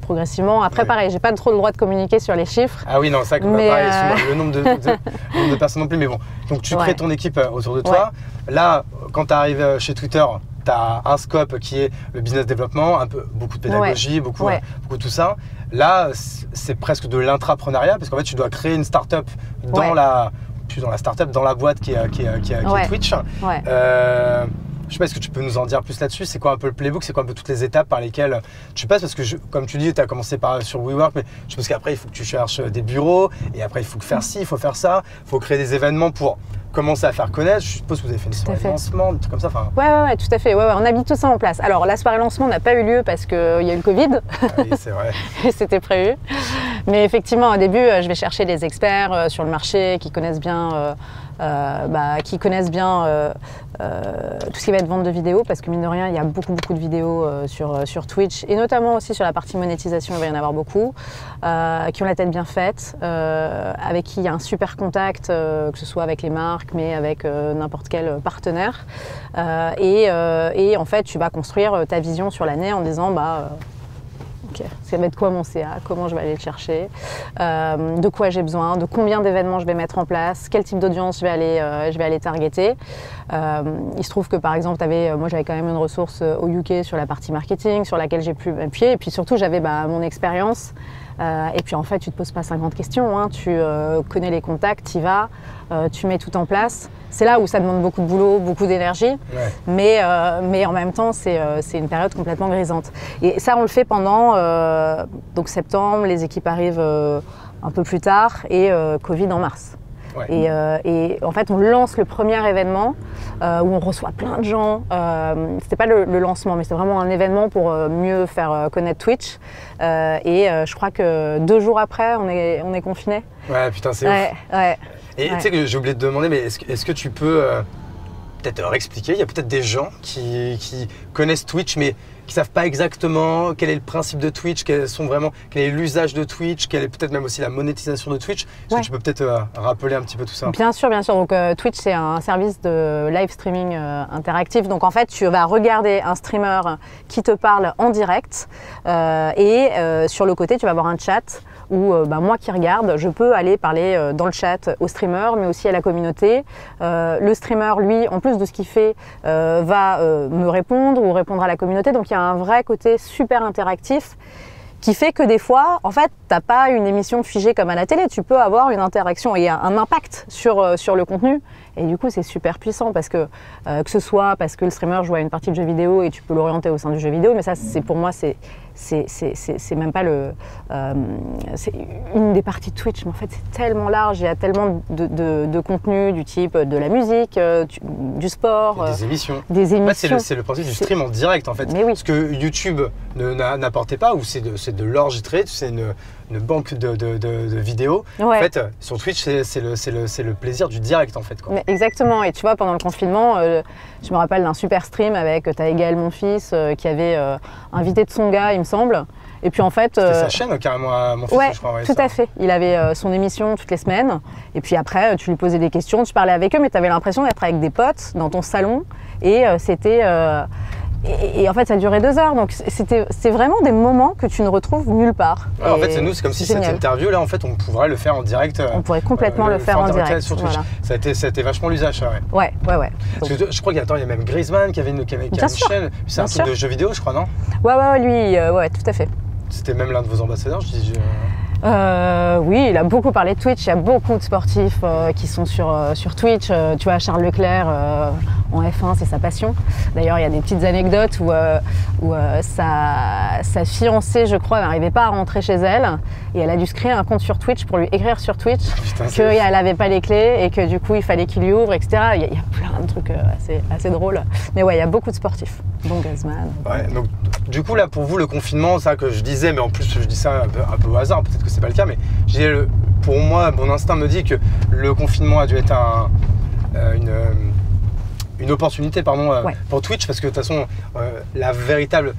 progressivement. Après, pareil, j'ai pas trop le droit de communiquer sur les chiffres. Ah oui, non, c'est vrai que pareil, le nombre de personnes non plus. Mais bon, donc tu crées ton équipe autour de toi. Ouais. Là, quand tu arrives chez Twitter, tu as un scope qui est le business développement, beaucoup de pédagogie, beaucoup de tout ça. Là, c'est presque de l'intrapreneuriat parce qu'en fait, tu dois créer une start-up dans la start-up, dans la boîte qui est Twitch. Ouais. Je sais pas, est-ce que tu peux nous en dire plus là-dessus? C'est quoi un peu le playbook? C'est quoi un peu toutes les étapes par lesquelles tu passes? Parce que, comme tu dis, tu as commencé sur WeWork, mais je pense qu'après, il faut que tu cherches des bureaux et après, il faut faire ci, il faut faire ça, il faut créer des événements pour commencer à faire connaître. Je suppose que vous avez fait une soirée lancement, des trucs comme ça. Ouais, tout à fait. Ouais, on a mis tout ça en place. Alors, la soirée lancement n'a pas eu lieu parce qu'il y a eu le Covid. Ah oui, c'est vrai. C'était prévu. Mais effectivement, au début, je vais chercher des experts sur le marché qui connaissent bien tout ce qui va être vente de vidéos, parce que mine de rien, il y a beaucoup de vidéos sur Twitch, et notamment aussi sur la partie monétisation, il va y en avoir beaucoup, qui ont la tête bien faite, avec qui il y a un super contact, que ce soit avec les marques, mais avec n'importe quel partenaire. Et en fait, tu vas construire ta vision sur l'année en disant ok, ça va être quoi mon CA, comment je vais aller le chercher, de quoi j'ai besoin, de combien d'événements je vais mettre en place, quel type d'audience je vais aller targeter. Il se trouve que par exemple, moi j'avais quand même une ressource au UK sur la partie marketing, sur laquelle j'ai pu m'appuyer, et puis surtout j'avais mon expérience. Et puis en fait, tu te poses pas 50 questions, hein. Tu connais les contacts, tu y vas, tu mets tout en place. C'est là où ça demande beaucoup de boulot, beaucoup d'énergie, mais en même temps, c'est une période complètement grisante. Et ça, on le fait pendant donc septembre, les équipes arrivent un peu plus tard, et Covid en mars. Ouais. Et en fait, on lance le premier événement où on reçoit plein de gens. C'était pas le lancement, mais c'était vraiment un événement pour mieux faire connaître Twitch. Et je crois que 2 jours après, on est confinés. Ouais, putain, c'est ouf. Ouais. Et tu sais que j'ai oublié de te demander, mais est-ce que tu peux peut-être leur expliquer? Il y a peut-être des gens qui connaissent Twitch, mais qui ne savent pas exactement quel est le principe de Twitch, quel est l'usage de Twitch, quelle est peut-être même aussi la monétisation de Twitch. Est-ce que tu peux peut-être rappeler un petit peu tout ça? Bien sûr. Donc Twitch, c'est un service de live streaming interactif. Donc en fait, tu vas regarder un streamer qui te parle en direct et sur le côté, tu vas avoir un chat où moi qui regarde, je peux aller parler dans le chat au streamer, mais aussi à la communauté. Le streamer, lui, en plus de ce qu'il fait, va me répondre ou répondre à la communauté. Donc il y a un vrai côté super interactif qui fait que des fois, en fait, tu n'as pas une émission figée comme à la télé. Tu peux avoir une interaction et un impact sur le contenu. Et du coup, c'est super puissant parce que ce soit parce que le streamer joue à une partie de jeu vidéo et tu peux l'orienter au sein du jeu vidéo, mais ça, pour moi, c'est même pas c'est une des parties de Twitch, mais en fait, c'est tellement large. Il y a tellement de contenu du type de la musique, du sport. Des émissions. En fait, c'est le principe du stream en direct, en fait. Mais oui. Ce que YouTube n'apportait pas, ou c'est de l'enregistrer, c'est banque de vidéos. Ouais. En fait, sur Twitch, c'est le plaisir du direct en fait, quoi. Mais exactement, et tu vois, pendant le confinement, je me rappelle d'un super stream avec Taïgaël, mon fils, qui avait invité de son gars, il me semble. Et puis en fait. C'était sa chaîne carrément à mon fils, ouais, je crois. Ouais, tout à fait. Il avait son émission toutes les semaines. Et puis après, tu lui posais des questions, tu parlais avec eux, mais tu avais l'impression d'être avec des potes dans ton salon. Et c'était. Et en fait, ça durait 2 heures. Donc c'est vraiment des moments que tu ne retrouves nulle part. Ouais, en fait, c'est comme si cette interview là, en fait, on pourrait le faire en direct. On pourrait complètement le faire en direct. Sur Twitch. Voilà. Ça a été vachement l'usage, ça, ouais. Ouais. Parce que je crois qu'il y a même Griezmann qui avait une chaîne. C'est un truc de jeux vidéo, je crois, non? Ouais, lui, ouais, tout à fait. C'était même l'un de vos ambassadeurs, je dis. Oui, il a beaucoup parlé de Twitch. Il y a beaucoup de sportifs qui sont sur Twitch. Tu vois, Charles Leclerc en F1, c'est sa passion. D'ailleurs, il y a des petites anecdotes où sa fiancée, je crois, n'arrivait pas à rentrer chez elle. Et elle a dû se créer un compte sur Twitch pour lui écrire sur Twitch qu'elle n'avait pas les clés et que du coup, il fallait qu'il lui ouvre, etc. Il y a plein de trucs assez drôles. Mais ouais, il y a beaucoup de sportifs. Bon, Griezmann. Ouais, donc du coup, là, pour vous, le confinement, ça que je disais, mais en plus, je dis ça un peu au hasard, peut-être que c'est pas le cas, mais pour moi, mon instinct me dit que le confinement a dû être une opportunité pour Twitch, parce que de toute façon, la véritable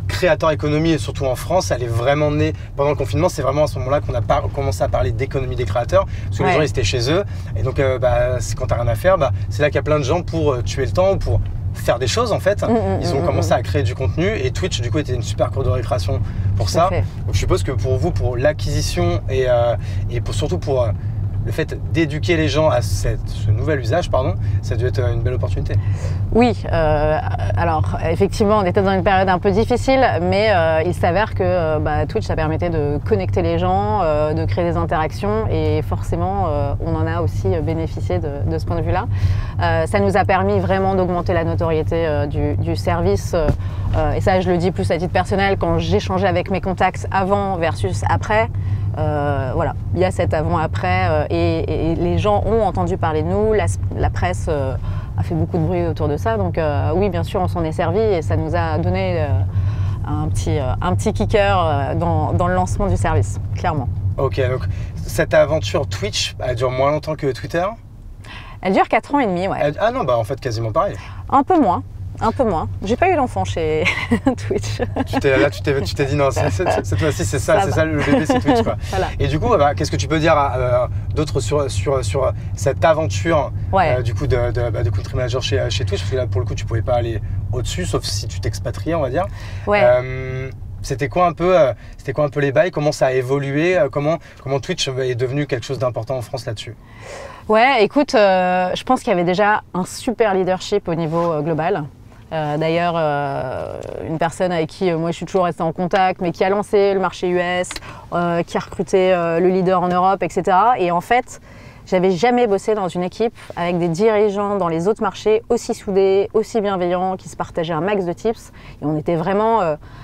créateur économie, et surtout en France, elle est vraiment née pendant le confinement. C'est vraiment à ce moment-là qu'on a commencé à parler d'économie des créateurs, parce que les gens ils étaient chez eux, et donc quand t'as rien à faire, c'est là qu'il y a plein de gens pour tuer le temps, pour faire des choses en fait. Ils ont commencé à créer du contenu, et Twitch du coup était une super cour de récréation pour ça. Donc je suppose que pour vous, pour l'acquisition et surtout pour le fait d'éduquer les gens à ce nouvel usage, ça a dû être une belle opportunité. Oui, alors effectivement, on était dans une période un peu difficile, mais il s'avère que Twitch, ça permettait de connecter les gens, de créer des interactions, et forcément, on en a aussi bénéficié de ce point de vue-là. Ça nous a permis vraiment d'augmenter la notoriété du service, et ça, je le dis plus à titre personnel, quand j'échangeais avec mes contacts avant versus après. Voilà, il y a cet avant-après et les gens ont entendu parler de nous, la presse a fait beaucoup de bruit autour de ça, donc oui, bien sûr, on s'en est servi et ça nous a donné un petit kicker dans le lancement du service, clairement. Ok, donc cette aventure Twitch, elle dure moins longtemps que Twitter? Elle dure 4 ans et demi, ouais. Ah non, en fait, quasiment pareil. Un peu moins. J'ai pas eu d'enfant chez Twitch. Tu t'es dit non, cette fois-ci c'est ça le bébé, c'est Twitch, quoi. Voilà. Et du coup, qu'est-ce que tu peux dire d'autre sur cette aventure du coup de country manager chez Twitch, parce que là pour le coup tu pouvais pas aller au-dessus, sauf si tu t'expatriais, on va dire. Ouais. C'était quoi un peu les bails, comment ça a évolué, comment Twitch est devenu quelque chose d'important en France là-dessus? Ouais, écoute, je pense qu'il y avait déjà un super leadership au niveau global. D'ailleurs, une personne avec qui moi je suis toujours restée en contact, mais qui a lancé le marché US, qui a recruté le leader en Europe, etc. Et en fait, j'avais jamais bossé dans une équipe avec des dirigeants dans les autres marchés aussi soudés, aussi bienveillants, qui se partageaient un max de tips. Et on était vraiment,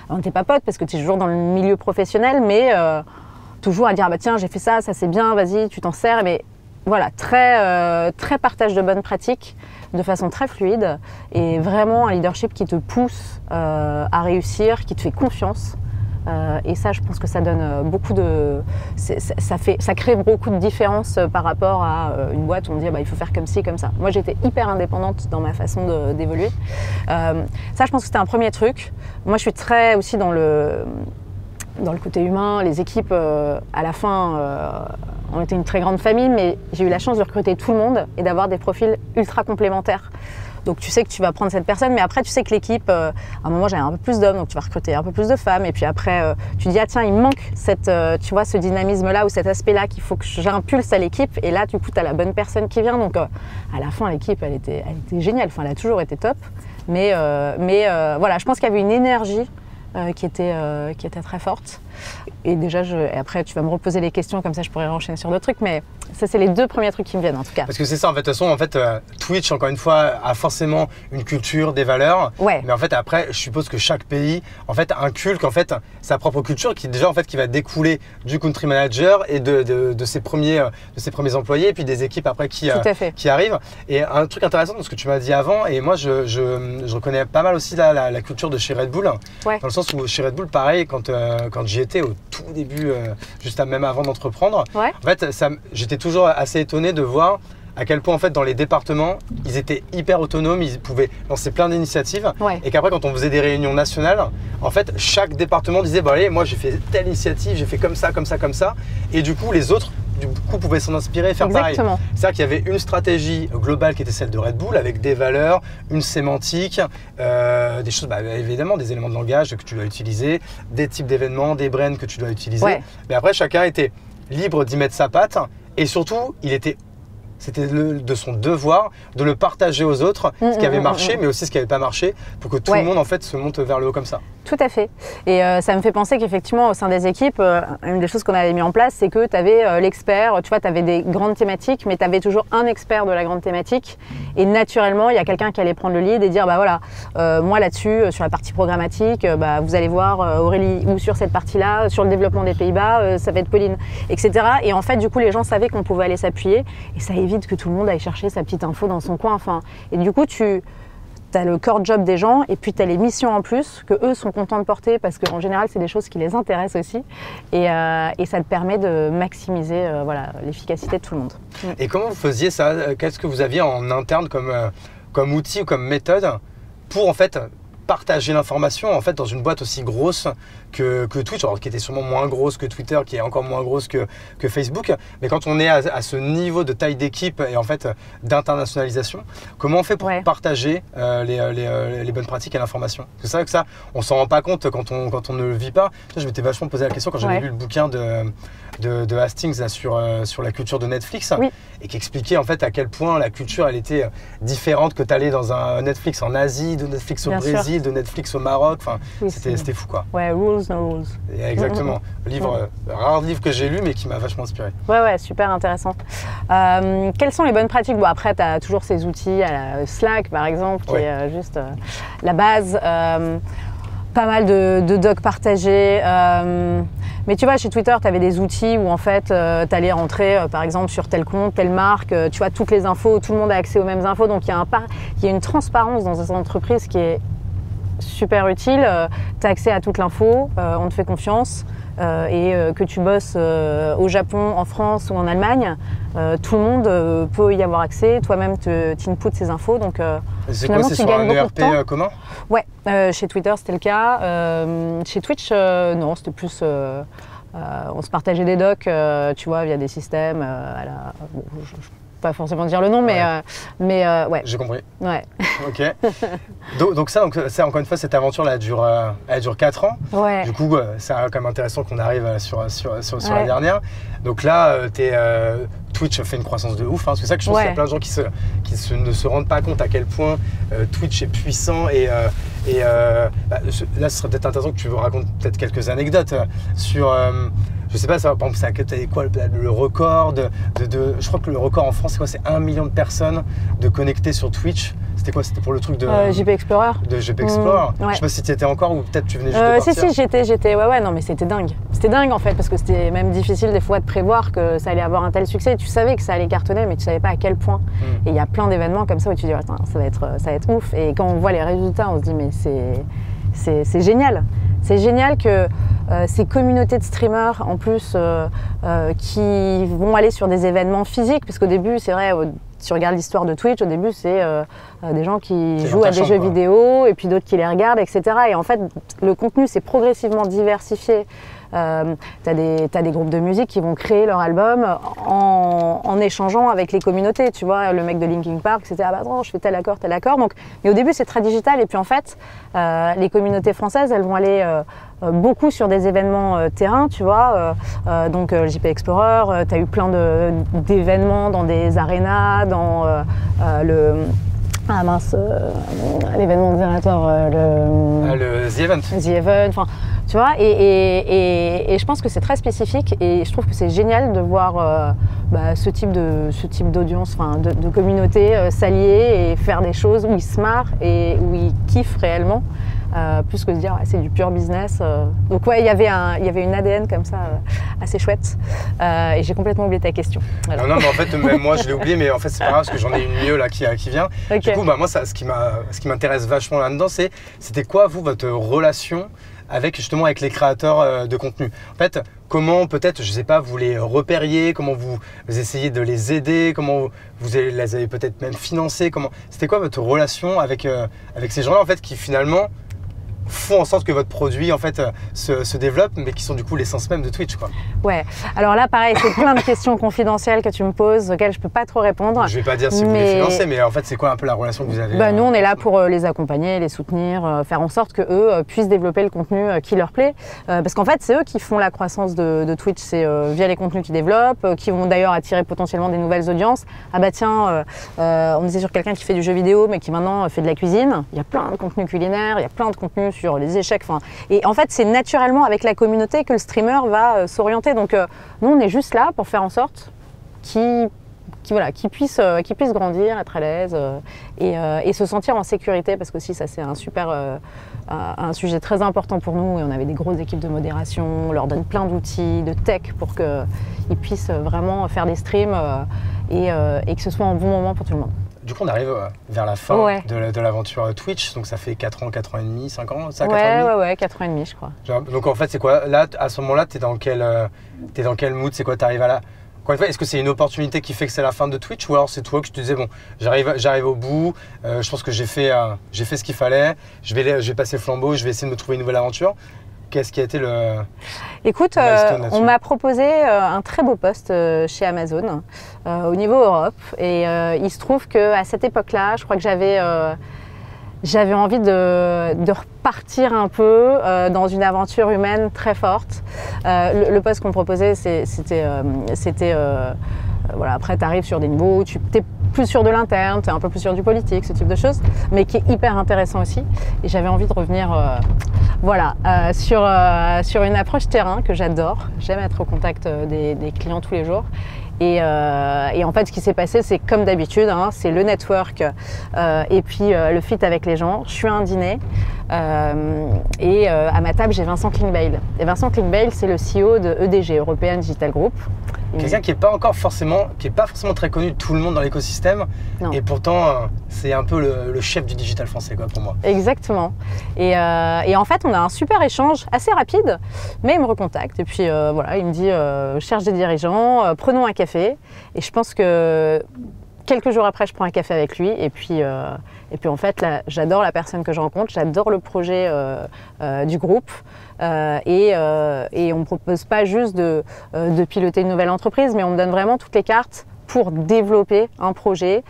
on n'était pas potes parce que tu es toujours dans le milieu professionnel, mais toujours à dire ah bah tiens j'ai fait ça c'est bien, vas-y tu t'en sers. Mais voilà, très partage de bonnes pratiques, de façon très fluide, et vraiment un leadership qui te pousse à réussir, qui te fait confiance. Et ça, je pense que ça donne beaucoup de... Ça crée beaucoup de différences par rapport à une boîte où on dit il faut faire comme ci, comme ça. Moi, j'étais hyper indépendante dans ma façon d'évoluer. Ça, je pense que c'était un premier truc. Moi, je suis très aussi dans le côté humain. Les équipes, à la fin... on était une très grande famille, mais j'ai eu la chance de recruter tout le monde et d'avoir des profils ultra complémentaires. Donc tu sais que tu vas prendre cette personne, mais après tu sais que l'équipe, à un moment j'avais un peu plus d'hommes, donc tu vas recruter un peu plus de femmes, et puis après tu dis ah tiens il me manque tu vois, ce dynamisme-là ou cet aspect-là qu'il faut que j'impulse à l'équipe, et là du coup tu as la bonne personne qui vient. Donc à la fin l'équipe elle était géniale, enfin elle a toujours été top, mais voilà, je pense qu'il y avait une énergie qui était très forte. Et déjà, et après tu vas me reposer les questions, comme ça je pourrais enchaîner sur d'autres trucs, mais ça c'est les 2 premiers trucs qui me viennent en tout cas. Parce que c'est ça, en fait, de toute façon, Twitch, encore une fois, a forcément une culture, des valeurs, mais en fait après, je suppose que chaque pays, en fait, inculque en fait sa propre culture qui déjà en fait qui va découler du country manager et de ses premiers employés, et puis des équipes après qui arrivent. Et un truc intéressant dans ce que tu m'as dit avant, et moi je reconnais pas mal aussi la culture de chez Red Bull, dans le sens où chez Red Bull, pareil, quand j'y étais, j'étais au tout début, même avant d'entreprendre, Ouais. en fait, j'étais toujours assez étonné de voir à quel point en fait dans les départements, ils étaient hyper autonomes, ils pouvaient lancer plein d'initiatives Ouais. et qu'après quand on faisait des réunions nationales, en fait chaque département disait bah allez, moi j'ai fait telle initiative, j'ai fait comme ça, comme ça, comme ça et du coup les autres pouvaient s'en inspirer et faire Exactement. pareil. C'est-à-dire qu'il y avait une stratégie globale qui était celle de Red Bull avec des valeurs, une sémantique, des choses, évidemment des éléments de langage que tu dois utiliser, des types d'événements, des brands que tu dois utiliser. Ouais. Mais après chacun était libre d'y mettre sa patte et surtout c'était de son devoir de le partager aux autres, ce qui avait marché, mais aussi ce qui n'avait pas marché, pour que tout le monde en fait se monte vers le haut comme ça. Tout à fait. Et ça me fait penser qu'effectivement, au sein des équipes, une des choses qu'on avait mis en place, c'est que tu avais l'expert, tu vois, tu avais des grandes thématiques, mais tu avais toujours un expert de la grande thématique. Et naturellement, il y a quelqu'un qui allait prendre le lead et dire, bah voilà, moi là-dessus, sur la partie programmatique, vous allez voir Aurélie, ou sur cette partie-là, sur le développement des Pays-Bas, ça va être Pauline, etc. Et en fait, du coup, les gens savaient qu'on pouvait aller s'appuyer. Et ça évite que tout le monde aille chercher sa petite info dans son coin. Enfin, et du coup, tu as le core job des gens et puis tu as les missions en plus que eux sont contents de porter parce qu'en général, c'est des choses qui les intéressent aussi. Et ça te permet de maximiser l'efficacité de tout le monde. Et comment vous faisiez ça? Qu'est-ce que vous aviez en interne comme outil ou comme méthode pour en fait partager l'information en fait dans une boîte aussi grosse que Twitch, alors, qui était sûrement moins grosse que Twitter, qui est encore moins grosse que Facebook. Mais quand on est à ce niveau de taille d'équipe et en fait d'internationalisation, comment on fait pour partager les bonnes pratiques et l'information? C'est vrai que ça, on s'en rend pas compte quand on ne le vit pas. Je m'étais vachement posé la question quand j'avais lu le bouquin de Hastings là, sur la culture de Netflix et qui expliquait en fait à quel point la culture elle était différente, que tu allais dans un Netflix en Asie, de Netflix au Brésil, de Netflix au Maroc. Enfin, c'était fou quoi. Ouais, rules, no rules. Exactement. Rare livre que j'ai lu mais qui m'a vachement inspiré. Ouais, super intéressant. Quelles sont les bonnes pratiques? Bon, après, tu as toujours ces outils, à la Slack par exemple, qui est juste la base. Pas mal de docs partagés. Mais tu vois, chez Twitter, tu avais des outils où en fait, tu allais rentrer par exemple sur tel compte, telle marque, tu vois, toutes les infos, tout le monde a accès aux mêmes infos. Donc il y a une transparence dans ces entreprises qui est super utile. Tu as accès à toute l'info, on te fait confiance. Et que tu bosses au Japon, en France ou en Allemagne, tout le monde peut y avoir accès. Toi-même, tu inputs ces infos. Donc, c'est quoi, c'est sur un ERP commun? Ouais, chez Twitter, c'était le cas. Chez Twitch, non, c'était plus... on se partageait des docs, tu vois, via des systèmes. Je pas forcément dire le nom, mais ouais. J'ai compris. Ouais. Ok. Donc ça, encore une fois, cette aventure là, elle dure 4 ans. Ouais. Du coup, c'est quand même intéressant qu'on arrive sur la dernière. Donc là, Twitch fait une croissance de ouf. Parce que c'est ça que je pense qu'il y a plein de gens qui ne se rendent pas compte à quel point Twitch est puissant. Là, ce serait peut-être intéressant que tu racontes peut-être quelques anecdotes sur... je sais pas, par exemple, t'avais quoi le record je crois que le record en France, c'est quoi? C'est 1 million de personnes de connectées sur Twitch. C'était quoi? C'était pour le truc de JP Explorer. De JP Explorer. Je sais pas si tu étais encore ou peut-être tu venais juste de partir. Si, j'étais. Ouais, non, mais c'était dingue. C'était dingue en fait, parce que c'était même difficile des fois de prévoir que ça allait avoir un tel succès. Tu savais que ça allait cartonner, mais tu savais pas à quel point. Et il y a plein d'événements comme ça où tu dis, attends, ça va être ouf. Et quand on voit les résultats, on se dit, mais c'est génial. C'est génial que ces communautés de streamers, en plus, qui vont aller sur des événements physiques, parce qu'au début, c'est vrai, si tu regardes l'histoire de Twitch, au début, c'est des gens qui jouent à des jeux vidéo, et puis d'autres qui les regardent, etc. Et en fait, le contenu s'est progressivement diversifié. T'as des groupes de musique qui vont créer leur album en échangeant avec les communautés. Tu vois, le mec de Linkin Park, c'était ah bah non, je fais tel accord. Donc, mais au début c'est très digital et puis en fait, les communautés françaises, elles vont aller beaucoup sur des événements terrain, tu vois. Donc JP Explorer, t'as eu plein d'événements dans des arénas, dans l'événement de Zerator, The Event. The Event, enfin, tu vois, et je pense que c'est très spécifique et je trouve que c'est génial de voir ce type d'audience, enfin, de communauté s'allier et faire des choses où ils se marrent et où ils kiffent réellement. plus que de dire c'est du pur business. Donc ouais, il y avait une ADN comme ça assez chouette. Et j'ai complètement oublié ta question. Voilà. Non, mais en fait, même moi, je l'ai oublié, mais en fait, c'est pas grave parce que j'en ai une mieux là qui vient. Okay. Du coup, moi, ce qui m'intéresse vachement là-dedans, c'était quoi, vous, votre relation justement avec les créateurs de contenu. En fait, comment peut-être, je sais pas, vous les repériez, comment vous essayez de les aider, comment vous les avez peut-être même financés, c'était quoi votre relation avec ces gens-là en fait qui finalement font en sorte que votre produit en fait se développe, mais qui sont du coup l'essence même de Twitch, quoi. Ouais. Alors là, pareil, c'est plein de questions confidentielles que tu me poses, auxquelles je peux pas trop répondre. Je vais pas dire si vous les financez, mais en fait, c'est quoi un peu la relation que vous avez? Nous, on est là pour les accompagner, les soutenir, faire en sorte que eux puissent développer le contenu qui leur plaît, parce qu'en fait, c'est eux qui font la croissance de Twitch. C'est via les contenus qu'ils développent, qui vont d'ailleurs attirer potentiellement des nouvelles audiences. Ah bah tiens, on disait sur quelqu'un qui fait du jeu vidéo, mais qui maintenant fait de la cuisine. Il y a plein de contenus culinaires, il y a plein de contenus sur les échecs. Et en fait, c'est naturellement avec la communauté que le streamer va s'orienter. Donc, nous, on est juste là pour faire en sorte qu'il puisse grandir, être à l'aise et se sentir en sécurité, parce que aussi, ça, c'est un sujet très important pour nous. Et on avait des grosses équipes de modération, on leur donne plein d'outils, de tech pour qu'ils puissent vraiment faire des streams et que ce soit un bon moment pour tout le monde. Du coup, on arrive vers la fin de l'aventure Twitch, donc ça fait 4 ans, 4 ans et demi, 5 ans, ça, 4 ans et demi? Ouais, 4 ans et demi, je crois. Donc en fait, c'est quoi? Là, à ce moment-là, t'es dans quel mood? C'est quoi? T'arrives à la... Encore une fois, est-ce que c'est une opportunité qui fait que c'est la fin de Twitch, ou alors c'est toi que tu te disais, bon, j'arrive au bout, je pense que j'ai fait ce qu'il fallait, je vais passer le flambeau, je vais essayer de me trouver une nouvelle aventure. Qu'est-ce qui a été le... Écoute, on m'a proposé un très beau poste chez Amazon au niveau Europe. Et il se trouve qu'à cette époque-là, je crois que j'avais envie de repartir un peu dans une aventure humaine très forte. Le poste qu'on me proposait, c'était voilà, après, tu arrives sur des niveaux où tu es plus sur de l'interne, tu es un peu plus sur du politique, ce type de choses, mais qui est hyper intéressant aussi. Et j'avais envie de revenir sur une approche terrain que j'adore. J'aime être au contact des clients tous les jours. Et en fait, ce qui s'est passé, c'est comme d'habitude, hein, c'est le network et puis le fit avec les gens. Je suis à un dîner et à ma table, j'ai Vincent Klingbeil. Et Vincent Klingbeil, c'est le CEO de EDG, European Digital Group. Quelqu'un qui n'est pas forcément très connu de tout le monde dans l'écosystème, et pourtant c'est un peu le chef du digital français, quoi, pour moi. Exactement. Et en fait, on a un super échange assez rapide, mais il me recontacte et puis voilà, il me dit je cherche des dirigeants, prenons un café. Et je pense que quelques jours après, je prends un café avec lui et puis en fait, là, j'adore la personne que je rencontre, j'adore le projet du groupe. Et on ne me propose pas juste de piloter une nouvelle entreprise, mais on me donne vraiment toutes les cartes pour développer un projet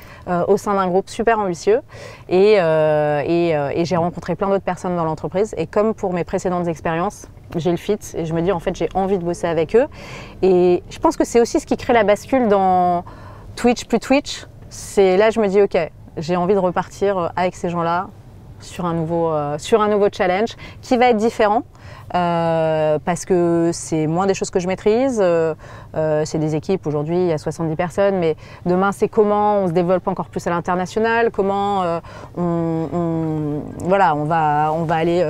au sein d'un groupe super ambitieux. Et j'ai rencontré plein d'autres personnes dans l'entreprise. Et comme pour mes précédentes expériences, j'ai le fit et je me dis en fait j'ai envie de bosser avec eux. Et je pense que c'est aussi ce qui crée la bascule dans Twitch plus Twitch. C'est là je me dis ok, j'ai envie de repartir avec ces gens-là sur un nouveau challenge qui va être différent. Parce que c'est moins des choses que je maîtrise, c'est des équipes, aujourd'hui il y a 70 personnes, mais demain c'est comment on se développe encore plus à l'international, comment on va aller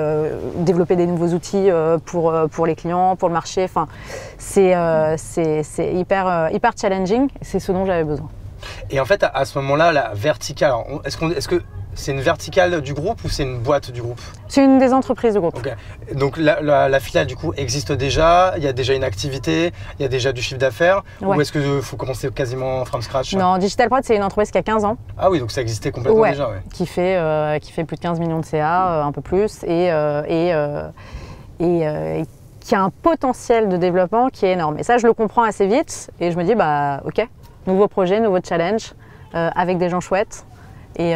développer des nouveaux outils pour les clients, pour le marché, enfin, c'est hyper challenging, c'est ce dont j'avais besoin. Et en fait à ce moment-là, la verticale, est-ce que c'est une verticale du groupe ou c'est une boîte du groupe? C'est une des entreprises du groupe. Okay. Donc la filiale du coup existe déjà, il y a déjà une activité, il y a déjà du chiffre d'affaires, ou est-ce qu'il faut commencer quasiment from scratch? Non, Digital Prod c'est une entreprise qui a 15 ans. Ah oui, donc ça existait complètement déjà. Ouais. Qui fait plus de 15 millions de CA, un peu plus, et qui a un potentiel de développement qui est énorme. Et ça, je le comprends assez vite et je me dis, bah ok, nouveau projet, nouveau challenge, avec des gens chouettes. Et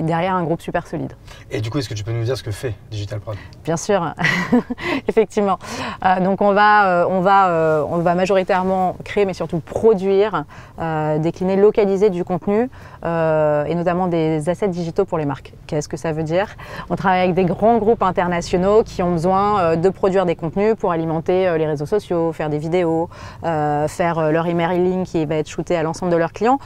derrière un groupe super solide. Et du coup, est-ce que tu peux nous dire ce que fait Digital Prod? Bien sûr, effectivement. Donc on va majoritairement créer, mais surtout produire, décliner, localiser du contenu et notamment des assets digitaux pour les marques. Qu'est-ce que ça veut dire? On travaille avec des grands groupes internationaux qui ont besoin de produire des contenus pour alimenter les réseaux sociaux, faire des vidéos, faire leur emailing qui va être shooté à l'ensemble de leurs clients.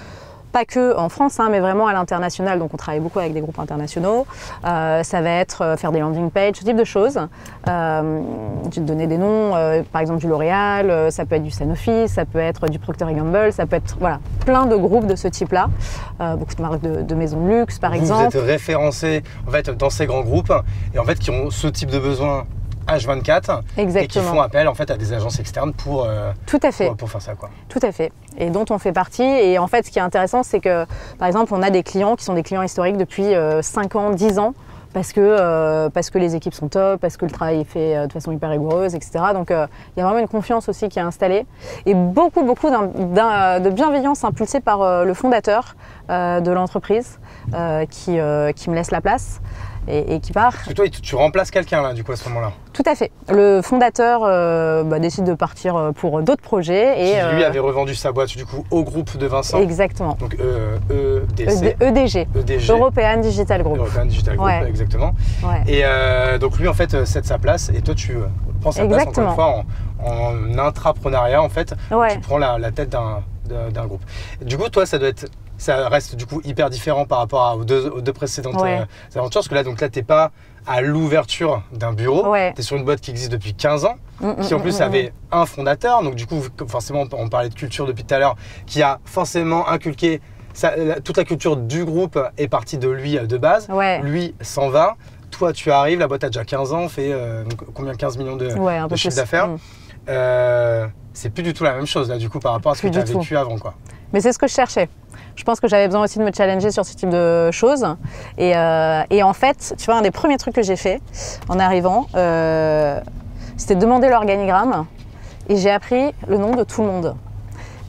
pas que en France, hein, mais vraiment à l'international. Donc on travaille beaucoup avec des groupes internationaux. Ça va être faire des landing pages, ce type de choses. Je vais te donner des noms, par exemple du L'Oréal, ça peut être du Sanofi, ça peut être du Procter & Gamble, ça peut être voilà, plein de groupes de ce type-là. Beaucoup de marques de maisons de luxe, par exemple. Vous êtes référencés en fait, dans ces grands groupes et en fait, qui ont ce type de besoin H24 et qui font appel en fait, à des agences externes pour faire ça. Quoi. Tout à fait. Et dont on fait partie. Et en fait, ce qui est intéressant, c'est que, par exemple, on a des clients qui sont des clients historiques depuis 5 ans, 10 ans, parce que les équipes sont top, parce que le travail est fait de façon hyper rigoureuse, etc. Donc, il y a vraiment une confiance aussi qui est installée. Et beaucoup de bienveillance impulsée par le fondateur de l'entreprise qui me laisse la place. Et qui part. Parce que toi, tu remplaces quelqu'un là, du coup, à ce moment-là. Tout à fait. Le fondateur décide de partir pour d'autres projets. Et lui avait revendu sa boîte du coup au groupe de Vincent. Exactement. Donc EDC. EDG. European Digital Group. European Digital Group, ouais. Exactement. Ouais. Et donc lui en fait cède sa place et toi tu prends sa place encore une fois en intrapreneuriat en fait. Ouais. Tu prends la tête d'un groupe. Du coup toi ça reste du coup hyper différent par rapport aux deux précédentes aventures parce que là t'es pas à l'ouverture d'un bureau, tu es sur une boîte qui existe depuis 15 ans, qui en plus avait un fondateur, donc du coup forcément on parlait de culture depuis tout à l'heure, qui a forcément inculqué toute la culture du groupe est partie de lui de base, lui s'en va, toi tu arrives, la boîte a déjà 15 ans, fait combien 15 millions de chiffre d'affaires, c'est plus du tout la même chose là du coup par rapport à ce que tu as vécu avant quoi. Mais c'est ce que je cherchais. Je pense que j'avais besoin aussi de me challenger sur ce type de choses. Et en fait, tu vois, un des premiers trucs que j'ai fait en arrivant, c'était de demander l'organigramme. Et j'ai appris le nom de tout le monde.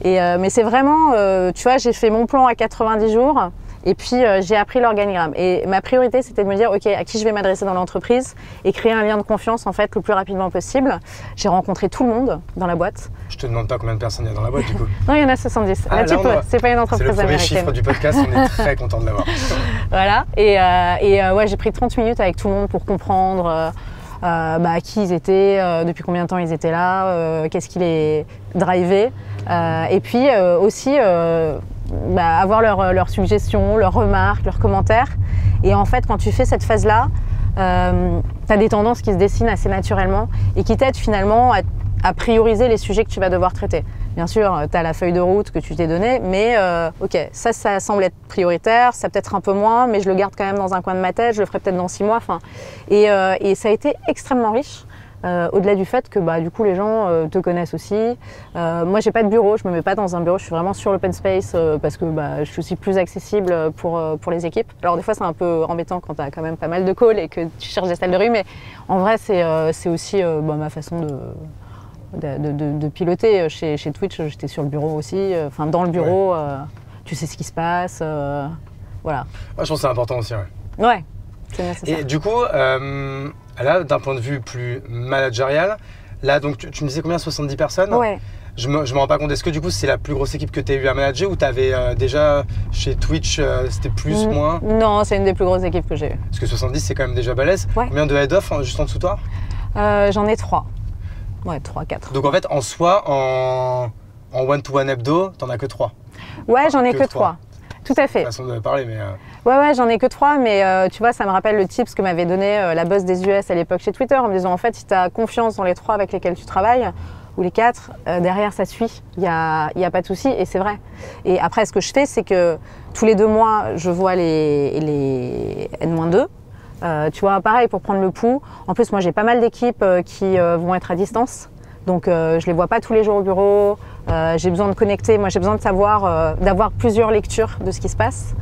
Mais c'est vraiment, tu vois, j'ai fait mon plan à 90 jours. Et puis, j'ai appris l'organigramme. Et ma priorité, c'était de me dire, OK, à qui je vais m'adresser dans l'entreprise et créer un lien de confiance, en fait, le plus rapidement possible. J'ai rencontré tout le monde dans la boîte. Je te demande pas combien de personnes il y a dans la boîte, du coup. Non, il y en a 70. Ah, là, c'est pas une entreprise américaine. C'est le premier chiffre du podcast, on est très content de l'avoir. Voilà. Ouais, j'ai pris 30 minutes avec tout le monde pour comprendre qui ils étaient, depuis combien de temps ils étaient là, qu'est-ce qui les drivait. Et puis aussi... avoir leurs suggestions, leurs remarques, leurs commentaires. Et en fait, quand tu fais cette phase-là, tu as des tendances qui se dessinent assez naturellement et qui t'aident finalement à prioriser les sujets que tu vas devoir traiter. Bien sûr, tu as la feuille de route que tu t'es donnée, mais OK, ça semble être prioritaire, ça peut-être un peu moins, mais je le garde quand même dans un coin de ma tête, je le ferai peut-être dans 6 mois. Et ça a été extrêmement riche. Au-delà du fait que du coup les gens te connaissent aussi. Moi j'ai pas de bureau, je me mets pas dans un bureau, je suis vraiment sur l'open space parce que je suis aussi plus accessible pour les équipes. Alors des fois c'est un peu embêtant quand tu as quand même pas mal de calls et que tu cherches des salles de rue, mais en vrai c'est aussi ma façon de piloter. Chez Twitch j'étais sur le bureau aussi, dans le bureau, tu sais ce qui se passe, voilà. Moi je pense que c'est important aussi. Ouais, c'est nécessaire. Et du coup, là, d'un point de vue plus managérial, là, donc tu me disais combien, 70 personnes? Ouais. Je me rends pas compte. Est-ce que du coup, c'est la plus grosse équipe que tu as eu à manager ou tu avais déjà chez Twitch, c'était plus, moins? Non, c'est une des plus grosses équipes que j'ai eues. Parce que 70, c'est quand même déjà balèze. Ouais. Combien de head-off juste en dessous de toi? J'en ai 3. Ouais, 3, 4. Donc en fait, en soi, en one-to-one hebdo, t'en as que 3? Ouais, j'en ai que 3. Tout à fait. Façon de parler, mais... Ouais, j'en ai que 3, mais tu vois, ça me rappelle le tips que m'avait donné la boss des US à l'époque chez Twitter, en me disant, en fait, si tu as confiance dans les 3 avec lesquels tu travailles, ou les 4, derrière, ça suit. Il n'y a pas de souci, et c'est vrai. Et après, ce que je fais, c'est que tous les 2 mois, je vois les N-2. Tu vois, pareil, pour prendre le pouls. En plus, moi, j'ai pas mal d'équipes qui vont être à distance. Donc, je les vois pas tous les jours au bureau. J'ai besoin de connecter. Moi, j'ai besoin de savoir, d'avoir plusieurs lectures de ce qui se passe.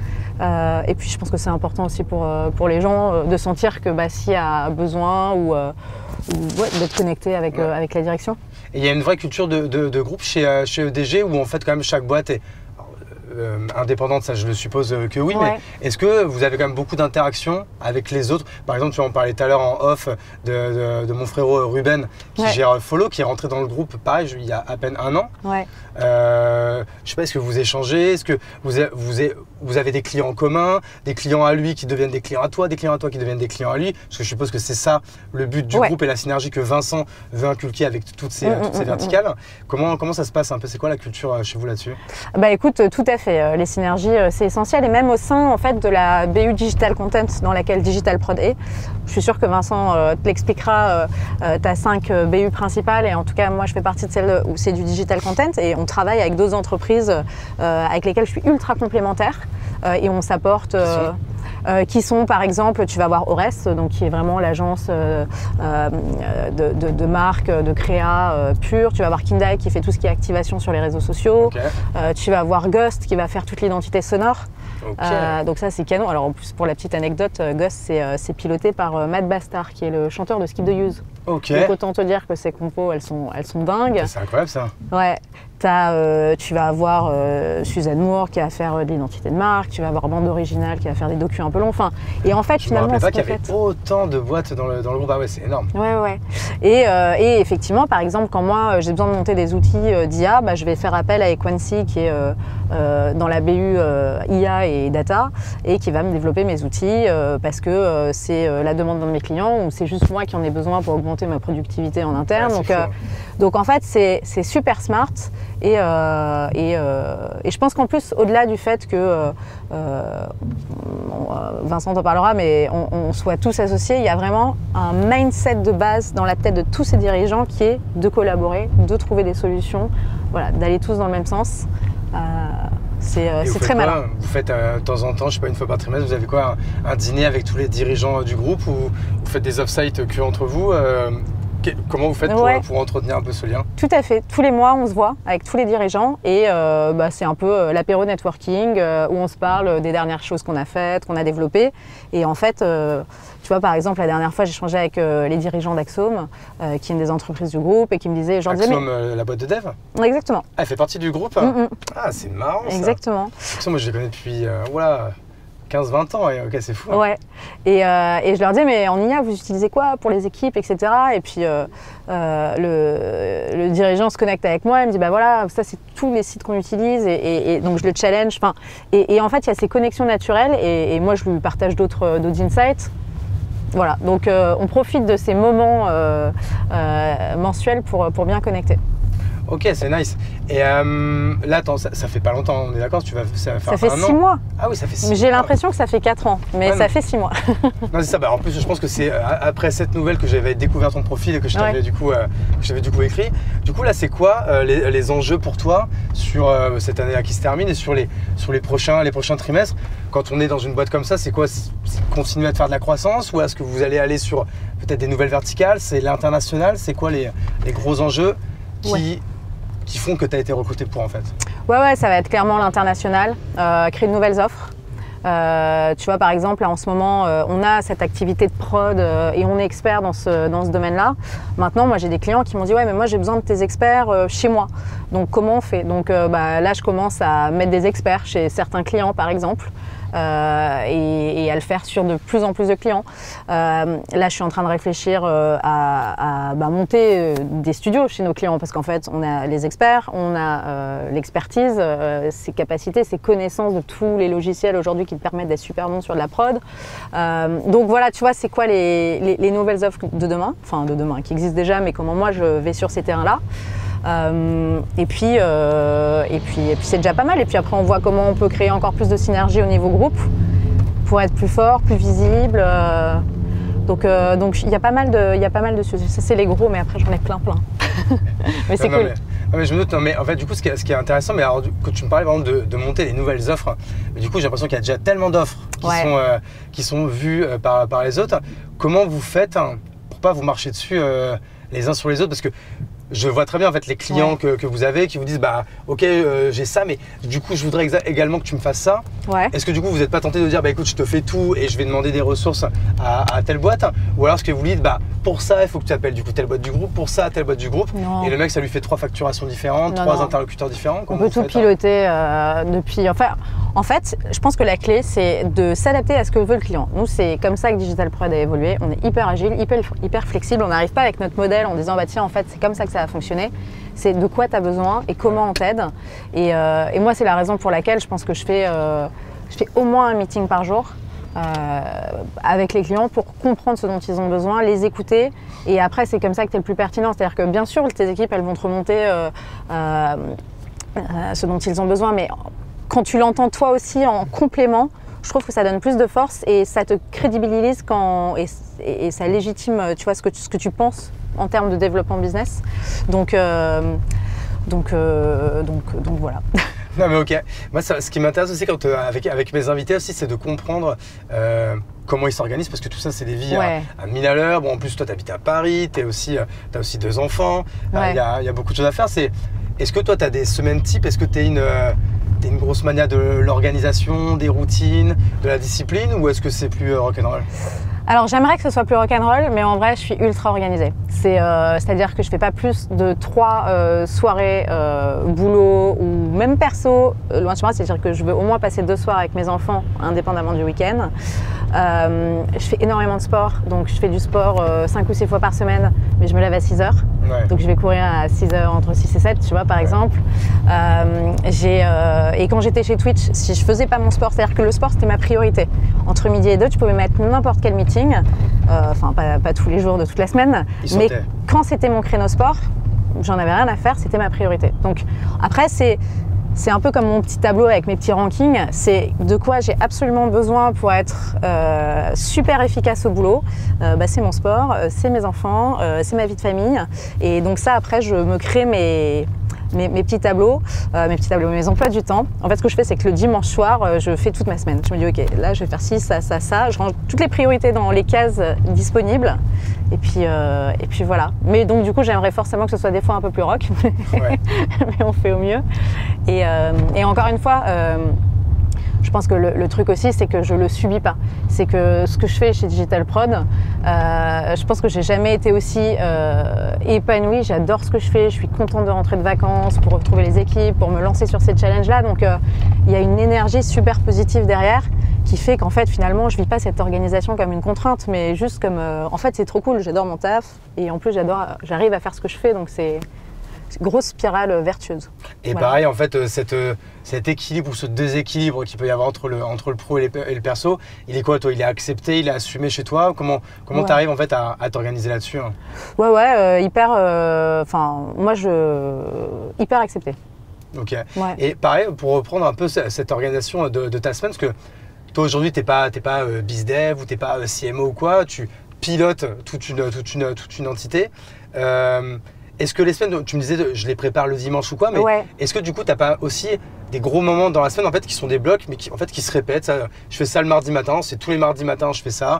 Et puis, je pense que c'est important aussi pour les gens de sentir que s'il y a besoin ou d'être connecté avec la direction. Et il y a une vraie culture de groupe chez EDG où en fait, quand même, chaque boîte est indépendante, ça je le suppose que oui, mais est-ce que vous avez quand même beaucoup d'interactions avec les autres? Par exemple, tu en parlais tout à l'heure en off de mon frérot Ruben qui gère Follow, qui est rentré dans le groupe, pareil, il y a à peine 1 an. je sais pas, est-ce que vous échangez? Est-ce que vous avez des clients en commun, des clients à lui qui deviennent des clients à toi qui deviennent des clients à lui? Parce que je suppose que c'est ça le but du groupe et la synergie que Vincent veut inculquer avec toutes ces verticales. Comment ça se passe un peu? C'est quoi la culture chez vous là-dessus? Bah écoute, tout à fait. Les synergies, c'est essentiel. Et même au sein en fait, de la BU Digital Content dans laquelle Digital Prod est, je suis sûre que Vincent te l'expliquera. Tu as 5 BU principales et en tout cas, moi, je fais partie de celle où c'est du Digital Content et on travaille avec 2 entreprises avec lesquelles je suis ultra complémentaire et on s'apporte... qui sont par exemple, tu vas voir Ores, donc qui est vraiment l'agence de marque, de créa pure. Tu vas voir Kindai qui fait tout ce qui est activation sur les réseaux sociaux. Tu vas voir Ghost qui va faire toute l'identité sonore. Donc ça c'est canon. Alors en plus pour la petite anecdote, Ghost c'est piloté par Matt Bastard qui est le chanteur de Skip the Use. Donc autant te dire que ces compos elles sont dingues. C'est incroyable ça. Ouais. Tu vas avoir Suzanne Moore qui va faire de l'identité de marque, tu vas avoir Bande Originale qui va faire des docus un peu longs. Enfin, et en fait, finalement, je me rappelais pas qu'il y avait autant de boîtes dans le groupe. Ah ouais, c'est énorme. Ouais. Et effectivement, par exemple, quand moi j'ai besoin de monter des outils d'IA, bah, je vais faire appel à Equancy qui est dans la BU IA et Data et qui va me développer mes outils parce que c'est la demande de mes clients ou c'est juste moi qui en ai besoin pour augmenter ma productivité en interne. Donc en fait, c'est super smart. Et je pense qu'en plus, au-delà du fait que Vincent t'en parlera, mais on soit tous associés, il y a vraiment un mindset de base dans la tête de tous ces dirigeants qui est de collaborer, de trouver des solutions, voilà, d'aller tous dans le même sens. C'est très malin. Vous faites de temps en temps, je sais pas, une fois par trimestre, vous avez quoi, un dîner avec tous les dirigeants du groupe ou vous faites des off-site que entre vous? Comment vous faites pour entretenir un peu ce lien? Tout à fait. Tous les mois, on se voit avec tous les dirigeants et c'est un peu l'apéro networking où on se parle des dernières choses qu'on a faites, qu'on a développées. Et en fait, tu vois, par exemple, la dernière fois, j'ai échangé avec les dirigeants d'Axome, qui est une des entreprises du groupe et qui me disaient... Axiom, la boîte de dev? Exactement. Ah, elle fait partie du groupe? Ah, c'est marrant ça. Exactement. Axiom, moi, je les connais depuis... 15-20 ans, ok, c'est fou. Hein. Ouais, et je leur dis, mais en IA, vous utilisez quoi pour les équipes, etc. Et puis le dirigeant se connecte avec moi, il me dit, bah voilà, ça c'est tous les sites qu'on utilise, et donc je le challenge. Et en fait, il y a ces connexions naturelles, et moi je lui partage d'autres insights. Voilà, donc on profite de ces moments mensuels pour bien connecter. Ok, c'est nice. Et là, attends, ça fait pas longtemps, on est d'accord? Ça fait 6 mois. Ah oui, ça fait 6 mois. J'ai l'impression que ça fait 4 ans, mais ça fait 6 mois. Non, c'est ça. Bah, en plus, je pense que c'est après cette nouvelle que j'avais découvert ton profil et que je t'avais du coup écrit. Du coup, là, c'est quoi les enjeux pour toi sur cette année-là qui se termine et sur les prochains trimestres? Quand on est dans une boîte comme ça, c'est quoi? C'est continuer à faire de la croissance ou est-ce que vous allez aller sur peut-être des nouvelles verticales? C'est l'international? C'est quoi les gros enjeux qui font que tu as été recruté pour en fait? Ouais, ça va être clairement l'international, créer de nouvelles offres. Tu vois, par exemple, là, en ce moment, on a cette activité de prod et on est expert dans ce domaine-là. Maintenant, moi, j'ai des clients qui m'ont dit « Ouais, mais moi, j'ai besoin de tes experts chez moi. » Donc, comment on fait? Donc, là, je commence à mettre des experts chez certains clients, par exemple. Et à le faire sur de plus en plus de clients. Là, je suis en train de réfléchir à monter des studios chez nos clients parce qu'en fait, on a les experts, on a l'expertise, ses capacités, ses connaissances de tous les logiciels aujourd'hui qui te permettent d'être super bon sur de la prod. Donc voilà, tu vois, c'est quoi les nouvelles offres de demain, enfin de demain, qui existent déjà, mais comment moi je vais sur ces terrains-là. Et puis c'est déjà pas mal. Et puis après, on voit comment on peut créer encore plus de synergie au niveau groupe pour être plus fort, plus visible. Donc il y a pas mal de sujets. Ça, c'est les gros, mais après, j'en ai plein. Mais c'est cool. Mais je me doute, mais en fait, du coup, ce qui est intéressant, mais alors, quand tu me parlais vraiment de monter les nouvelles offres, mais du coup, j'ai l'impression qu'il y a déjà tellement d'offres qui sont vues par les autres. Comment vous faites pour pas vous marcher dessus les uns sur les autres? Parce que je vois très bien en fait les clients que vous avez qui vous disent bah ok j'ai ça mais du coup je voudrais également que tu me fasses ça. Est-ce que du coup vous n'êtes pas tenté de dire bah écoute je te fais tout et je vais demander des ressources à telle boîte, ou alors est-ce que vous dites bah pour ça il faut que tu appelles du coup telle boîte du groupe, pour ça telle boîte du groupe, et le mec ça lui fait 3 facturations différentes, 3 interlocuteurs différents? On peut tout piloter depuis. Enfin, en fait, je pense que la clé c'est de s'adapter à ce que veut le client. Nous c'est comme ça que Digital Prod a évolué. On est hyper agile, hyper flexible. On n'arrive pas avec notre modèle en disant bah tiens en fait c'est comme ça que ça va fonctionner. C'est de quoi tu as besoin et comment on t'aide. Et moi, c'est la raison pour laquelle je pense que je fais au moins un meeting par jour avec les clients pour comprendre ce dont ils ont besoin, les écouter. Et après, c'est comme ça que tu es le plus pertinent. C'est-à-dire que bien sûr, tes équipes, elles vont te remonter ce dont ils ont besoin. Mais quand tu l'entends toi aussi en complément, je trouve que ça donne plus de force et ça te crédibilise et ça légitime, tu vois, ce que tu penses en termes de développement business. Donc voilà. Non mais ok. Moi, ce qui m'intéresse aussi avec mes invités aussi, c'est de comprendre comment ils s'organisent, parce que tout ça, c'est des vies à 1000 à l'heure. Bon, en plus, toi, tu habites à Paris, tu as aussi 2 enfants. Il y a beaucoup de choses à faire. Est-ce que toi, tu as des semaines types? Est-ce que tu es une grosse mania de l'organisation, des routines, de la discipline, ou est-ce que c'est plus rock'n'roll? Alors j'aimerais que ce soit plus rock'n'roll, mais en vrai je suis ultra organisée. C'est-à-dire que je fais pas plus de 3 soirées boulot ou même perso loin de chez moi. C'est-à-dire que je veux au moins passer 2 soirs avec mes enfants, indépendamment du week-end. Je fais énormément de sport, donc je fais du sport 5 ou 6 fois par semaine, mais je me lève à 6h. Ouais. Donc je vais courir à 6h, entre 6 et 7, tu vois, par exemple. Et quand j'étais chez Twitch, si je faisais pas mon sport, c'est-à-dire que le sport c'était ma priorité. Entre midi et 2, tu pouvais mettre n'importe quel meeting. Enfin pas tous les jours de toute la semaine, mais quand c'était mon créneau sport, j'en avais rien à faire, c'était ma priorité. Donc après c'est un peu comme mon petit tableau avec mes petits rankings, c'est de quoi j'ai absolument besoin pour être super efficace au boulot. C'est mon sport, c'est mes enfants, c'est ma vie de famille, et donc ça après je me crée mes petits tableaux, mes emplois du temps. En fait, ce que je fais, c'est que le dimanche soir, je fais toute ma semaine. Je me dis, ok, là, je vais faire ci, ça, ça, ça. Je range toutes les priorités dans les cases disponibles. Et puis voilà. Mais donc, du coup, j'aimerais forcément que ce soit des fois un peu plus rock. Ouais. Mais on fait au mieux. Et encore une fois, je pense que le truc aussi, c'est que je le subis pas. C'est que ce que je fais chez Digital Prod, je pense que j'ai jamais été aussi épanouie. J'adore ce que je fais. Je suis contente de rentrer de vacances pour retrouver les équipes, pour me lancer sur ces challenges-là. Donc, il y a une énergie super positive derrière qui fait qu'en fait, finalement, je vis pas cette organisation comme une contrainte, mais juste comme, en fait, c'est trop cool. J'adore mon taf et en plus, j'arrive à faire ce que je fais. Donc, c'est grosse spirale vertueuse. Et voilà. Pareil, en fait, cet équilibre ou ce déséquilibre qu'il peut y avoir entre le pro et le perso, il est quoi, toi? Il est accepté, il est assumé chez toi? Comment tu arrives en fait à t'organiser là-dessus? Hyper. Moi, hyper accepté. Ok. Ouais. Et pareil, pour reprendre un peu cette organisation de ta semaine, parce que toi aujourd'hui, t'es pas BizDev ou t'es pas CMO ou quoi, tu pilotes toute une entité. Est-ce que les semaines, tu me disais, je les prépare le dimanche ou quoi, mais est-ce que du coup, tu n'as pas aussi des gros moments dans la semaine en fait, qui sont des blocs, mais qui se répètent? Je fais ça le mardi matin, c'est tous les mardis matins, je fais ça.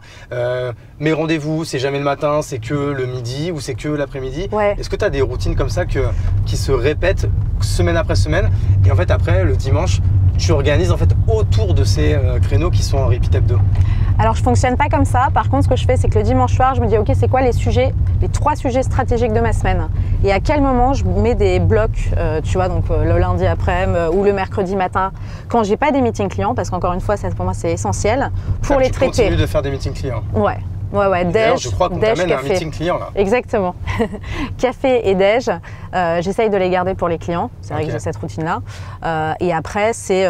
Mes rendez-vous, c'est jamais le matin, c'est que le midi ou c'est que l'après-midi. Ouais. Est-ce que tu as des routines comme ça qui se répètent semaine après semaine? Et en fait, après, le dimanche, tu organises en fait autour de ces créneaux qui sont en repeat hebdo? Alors, je fonctionne pas comme ça. Par contre, ce que je fais, c'est que le dimanche soir, je me dis, ok, c'est quoi les 3 sujets stratégiques de ma semaine? Et à quel moment je mets des blocs, tu vois, donc le lundi après-midi ou le mercredi matin, quand j'ai pas des meetings clients, parce qu'encore une fois, ça, pour moi, c'est essentiel, pour les traiter. Tu continues de faire des meetings clients? Ouais. Déj, je crois qu'on t'amène à un meeting client là. Exactement. Café et déj, j'essaye de les garder pour les clients. C'est vrai que j'ai cette routine-là. Et après, c'est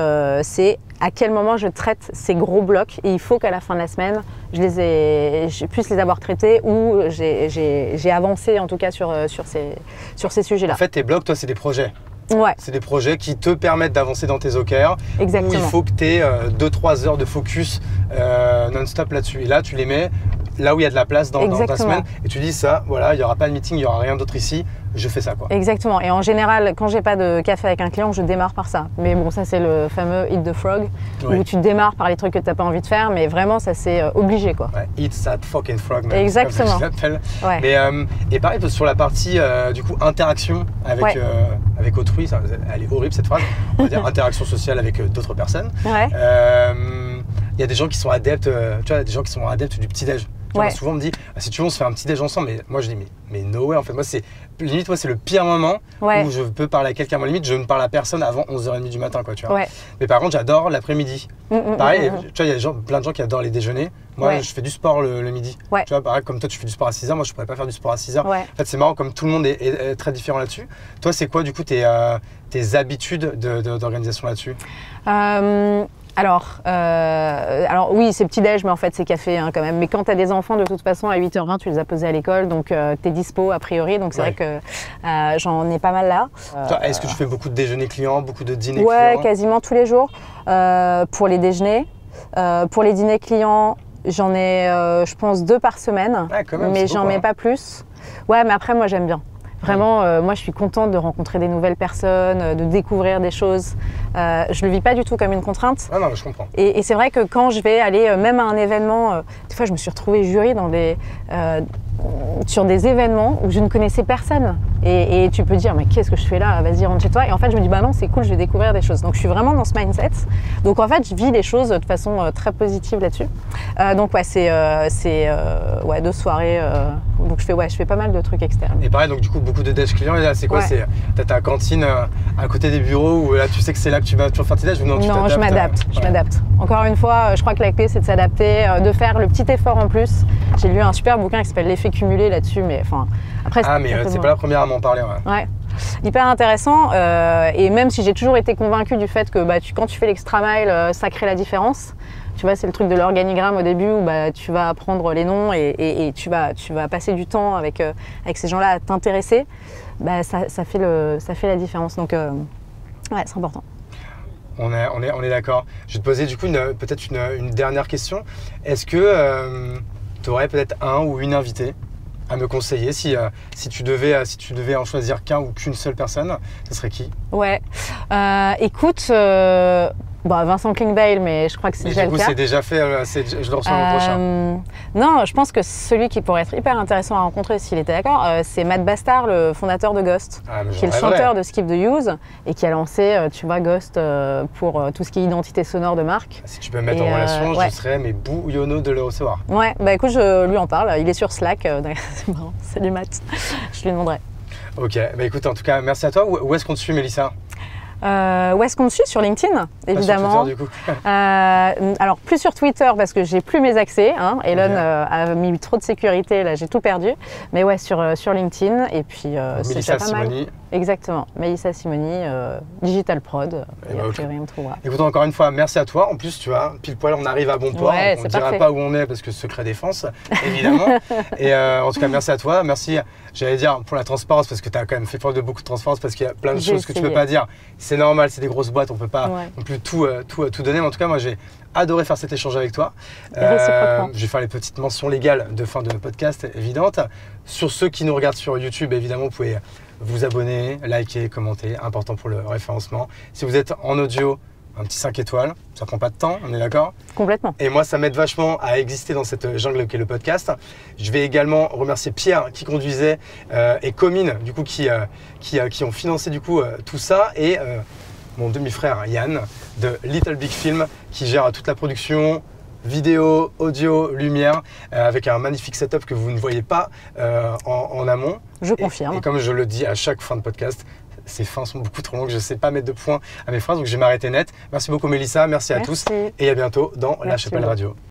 à quel moment je traite ces gros blocs. Et il faut qu'à la fin de la semaine, je puisse les avoir traités ou j'ai avancé en tout cas sur ces sujets-là. En fait, tes blocs, toi, c'est des projets. Ouais. C'est des projets qui te permettent d'avancer dans tes OKR. Exactement. Où il faut que tu aies 2-3 heures de focus non-stop là-dessus. Et là, tu les mets là où il y a de la place dans ta semaine. Et tu dis ça, voilà, il n'y aura pas de meeting, il n'y aura rien d'autre ici. Je fais ça, quoi. Exactement. Et en général, quand j'ai pas de café avec un client, je démarre par ça. Mais bon, ça, c'est le fameux Eat the Frog, où tu démarres par les trucs que tu n'as pas envie de faire, mais vraiment, ça, c'est obligé, quoi. Ouais, eat that fucking frog, même. Exactement. Comme ça, je l'appelle. Ouais. Et pareil, sur la partie, du coup, interaction avec autrui, elle est horrible, cette phrase. On va dire interaction sociale avec d'autres personnes. Ouais. Il y a des gens qui sont adeptes, tu vois, des gens qui sont adeptes du petit-déj. Tu vois, souvent on me dit si tu veux on se fait un petit déj ensemble, mais moi je dis mais no way en fait. Moi c'est limite c'est le pire moment où je peux parler à quelqu'un. Moi limite je ne parle à personne avant 11h30 du matin quoi, tu vois. Mais par contre j'adore l'après-midi. Pareil, tu vois il y a plein de gens qui adorent les déjeuners. Moi je fais du sport le midi. Tu vois pareil comme toi tu fais du sport à 6h, moi je pourrais pas faire du sport à 6h. En fait c'est marrant comme tout le monde est très différent là-dessus. Toi c'est quoi du coup tes habitudes d'organisation là-dessus? Alors oui, c'est petit-déj, mais en fait, c'est café hein, quand même. Mais quand tu as des enfants, de toute façon, à 8h20, tu les as posés à l'école, donc tu es dispo a priori. Donc c'est vrai que j'en ai pas mal là. Est-ce que tu fais beaucoup de déjeuners clients, beaucoup de dîners clients? Ouais, quasiment tous les jours pour les déjeuners. Pour les dîners clients, j'en ai, je pense, 2 par semaine, mais j'en mets pas plus. Ouais, mais après, moi, j'aime bien. Vraiment, moi je suis contente de rencontrer des nouvelles personnes, de découvrir des choses. Je le vis pas du tout comme une contrainte. Ah non, je comprends. Et c'est vrai que quand je vais aller même à un événement, des fois je me suis retrouvée jury dans sur des événements où je ne connaissais personne. Et tu peux dire, mais qu'est-ce que je fais là? Vas-y, rentre chez toi. Et en fait, je me dis, bah non, c'est cool, je vais découvrir des choses. Donc je suis vraiment dans ce mindset. Donc en fait, je vis les choses de façon très positive là-dessus. Donc ouais, c'est 2 soirées. Donc je fais pas mal de trucs externes. Et pareil, donc du coup, beaucoup de déj clients. Et là, c'est quoi? T'as ta cantine à côté des bureaux où là, tu sais que c'est là que tu vas toujours faire tes déj ou non? Non, je m'adapte. Encore une fois, je crois que la clé, c'est de s'adapter, de faire le petit effort en plus. J'ai lu un super bouquin qui s'appelle L'effet cumulé là-dessus, mais enfin après. C'est pas la première à m'en parler. Ouais. Hyper intéressant. Et même si j'ai toujours été convaincue du fait que quand tu fais l'extra mile, ça crée la différence. Tu vois, c'est le truc de l'organigramme au début où tu vas apprendre les noms et tu vas passer du temps avec ces gens-là à t'intéresser. Ça fait la différence. Donc, ouais, c'est important. On est d'accord. Je vais te poser du coup peut-être une dernière question. Est-ce que tu aurais peut-être un ou une invitée à me conseiller si tu devais en choisir qu'un ou qu'une seule personne, ce serait qui? Ouais. Écoute. Vincent Klingbeil, mais je crois que c'est déjà le cas. Du coup, c'est déjà fait, je le reçois l'an prochain. Non, je pense que celui qui pourrait être hyper intéressant à rencontrer, s'il était d'accord, c'est Matt Bastard, le fondateur de Ghost, qui est le chanteur de Skip the Use et qui a lancé, tu vois, Ghost pour tout ce qui est identité sonore de marque. Si tu peux me mettre en relation, je serais bouillonneau de le recevoir. Ouais, écoute, je lui en parle. Il est sur Slack. C'est marrant. Salut Matt. Je lui demanderai. Ok, écoute, en tout cas, merci à toi. Où est-ce qu'on te suit, Mélissa? Où est-ce qu'on me suit? Sur LinkedIn, évidemment. Pas sur Twitter, du coup. Alors, plus sur Twitter parce que j'ai plus mes accès. Hein. Elon a mis trop de sécurité, là, j'ai tout perdu. Mais ouais, sur LinkedIn. Et puis, c'est déjà pas mal. Exactement. Mélissa Simoni, Digital Prod. Et a priori, on me trouvera. Écoute, encore une fois, merci à toi. En plus, tu vois, pile poil, on arrive à bon port. Ouais, on ne dira pas où on est parce que secret défense, évidemment. Et en tout cas, merci à toi. Merci, j'allais dire, pour la transparence parce que tu as quand même fait preuve de beaucoup de transparence parce qu'il y a plein de choses que tu ne peux pas dire. C'est normal, c'est des grosses boîtes, on ne peut pas non plus tout donner. Mais en tout cas, moi, j'ai adoré faire cet échange avec toi. Je vais faire les petites mentions légales de fin de podcast évidentes. Sur ceux qui nous regardent sur YouTube, évidemment, vous pouvez vous abonner, liker, commenter, important pour le référencement. Si vous êtes en audio, un petit 5 étoiles, ça prend pas de temps, on est d'accord? Complètement. Et moi, ça m'aide vachement à exister dans cette jungle qu'est le podcast. Je vais également remercier Pierre qui conduisait et Comine, du coup, qui ont financé du coup tout ça et mon demi-frère Yann de Little Big Film qui gère toute la production, vidéo, audio, lumière, avec un magnifique setup que vous ne voyez pas en amont. Je confirme. Et comme je le dis à chaque fin de podcast, ces fins sont beaucoup trop longues, je ne sais pas mettre de points à mes phrases, donc je vais m'arrêter net. Merci beaucoup Mélissa, merci à tous et à bientôt dans La Chapelle Radio.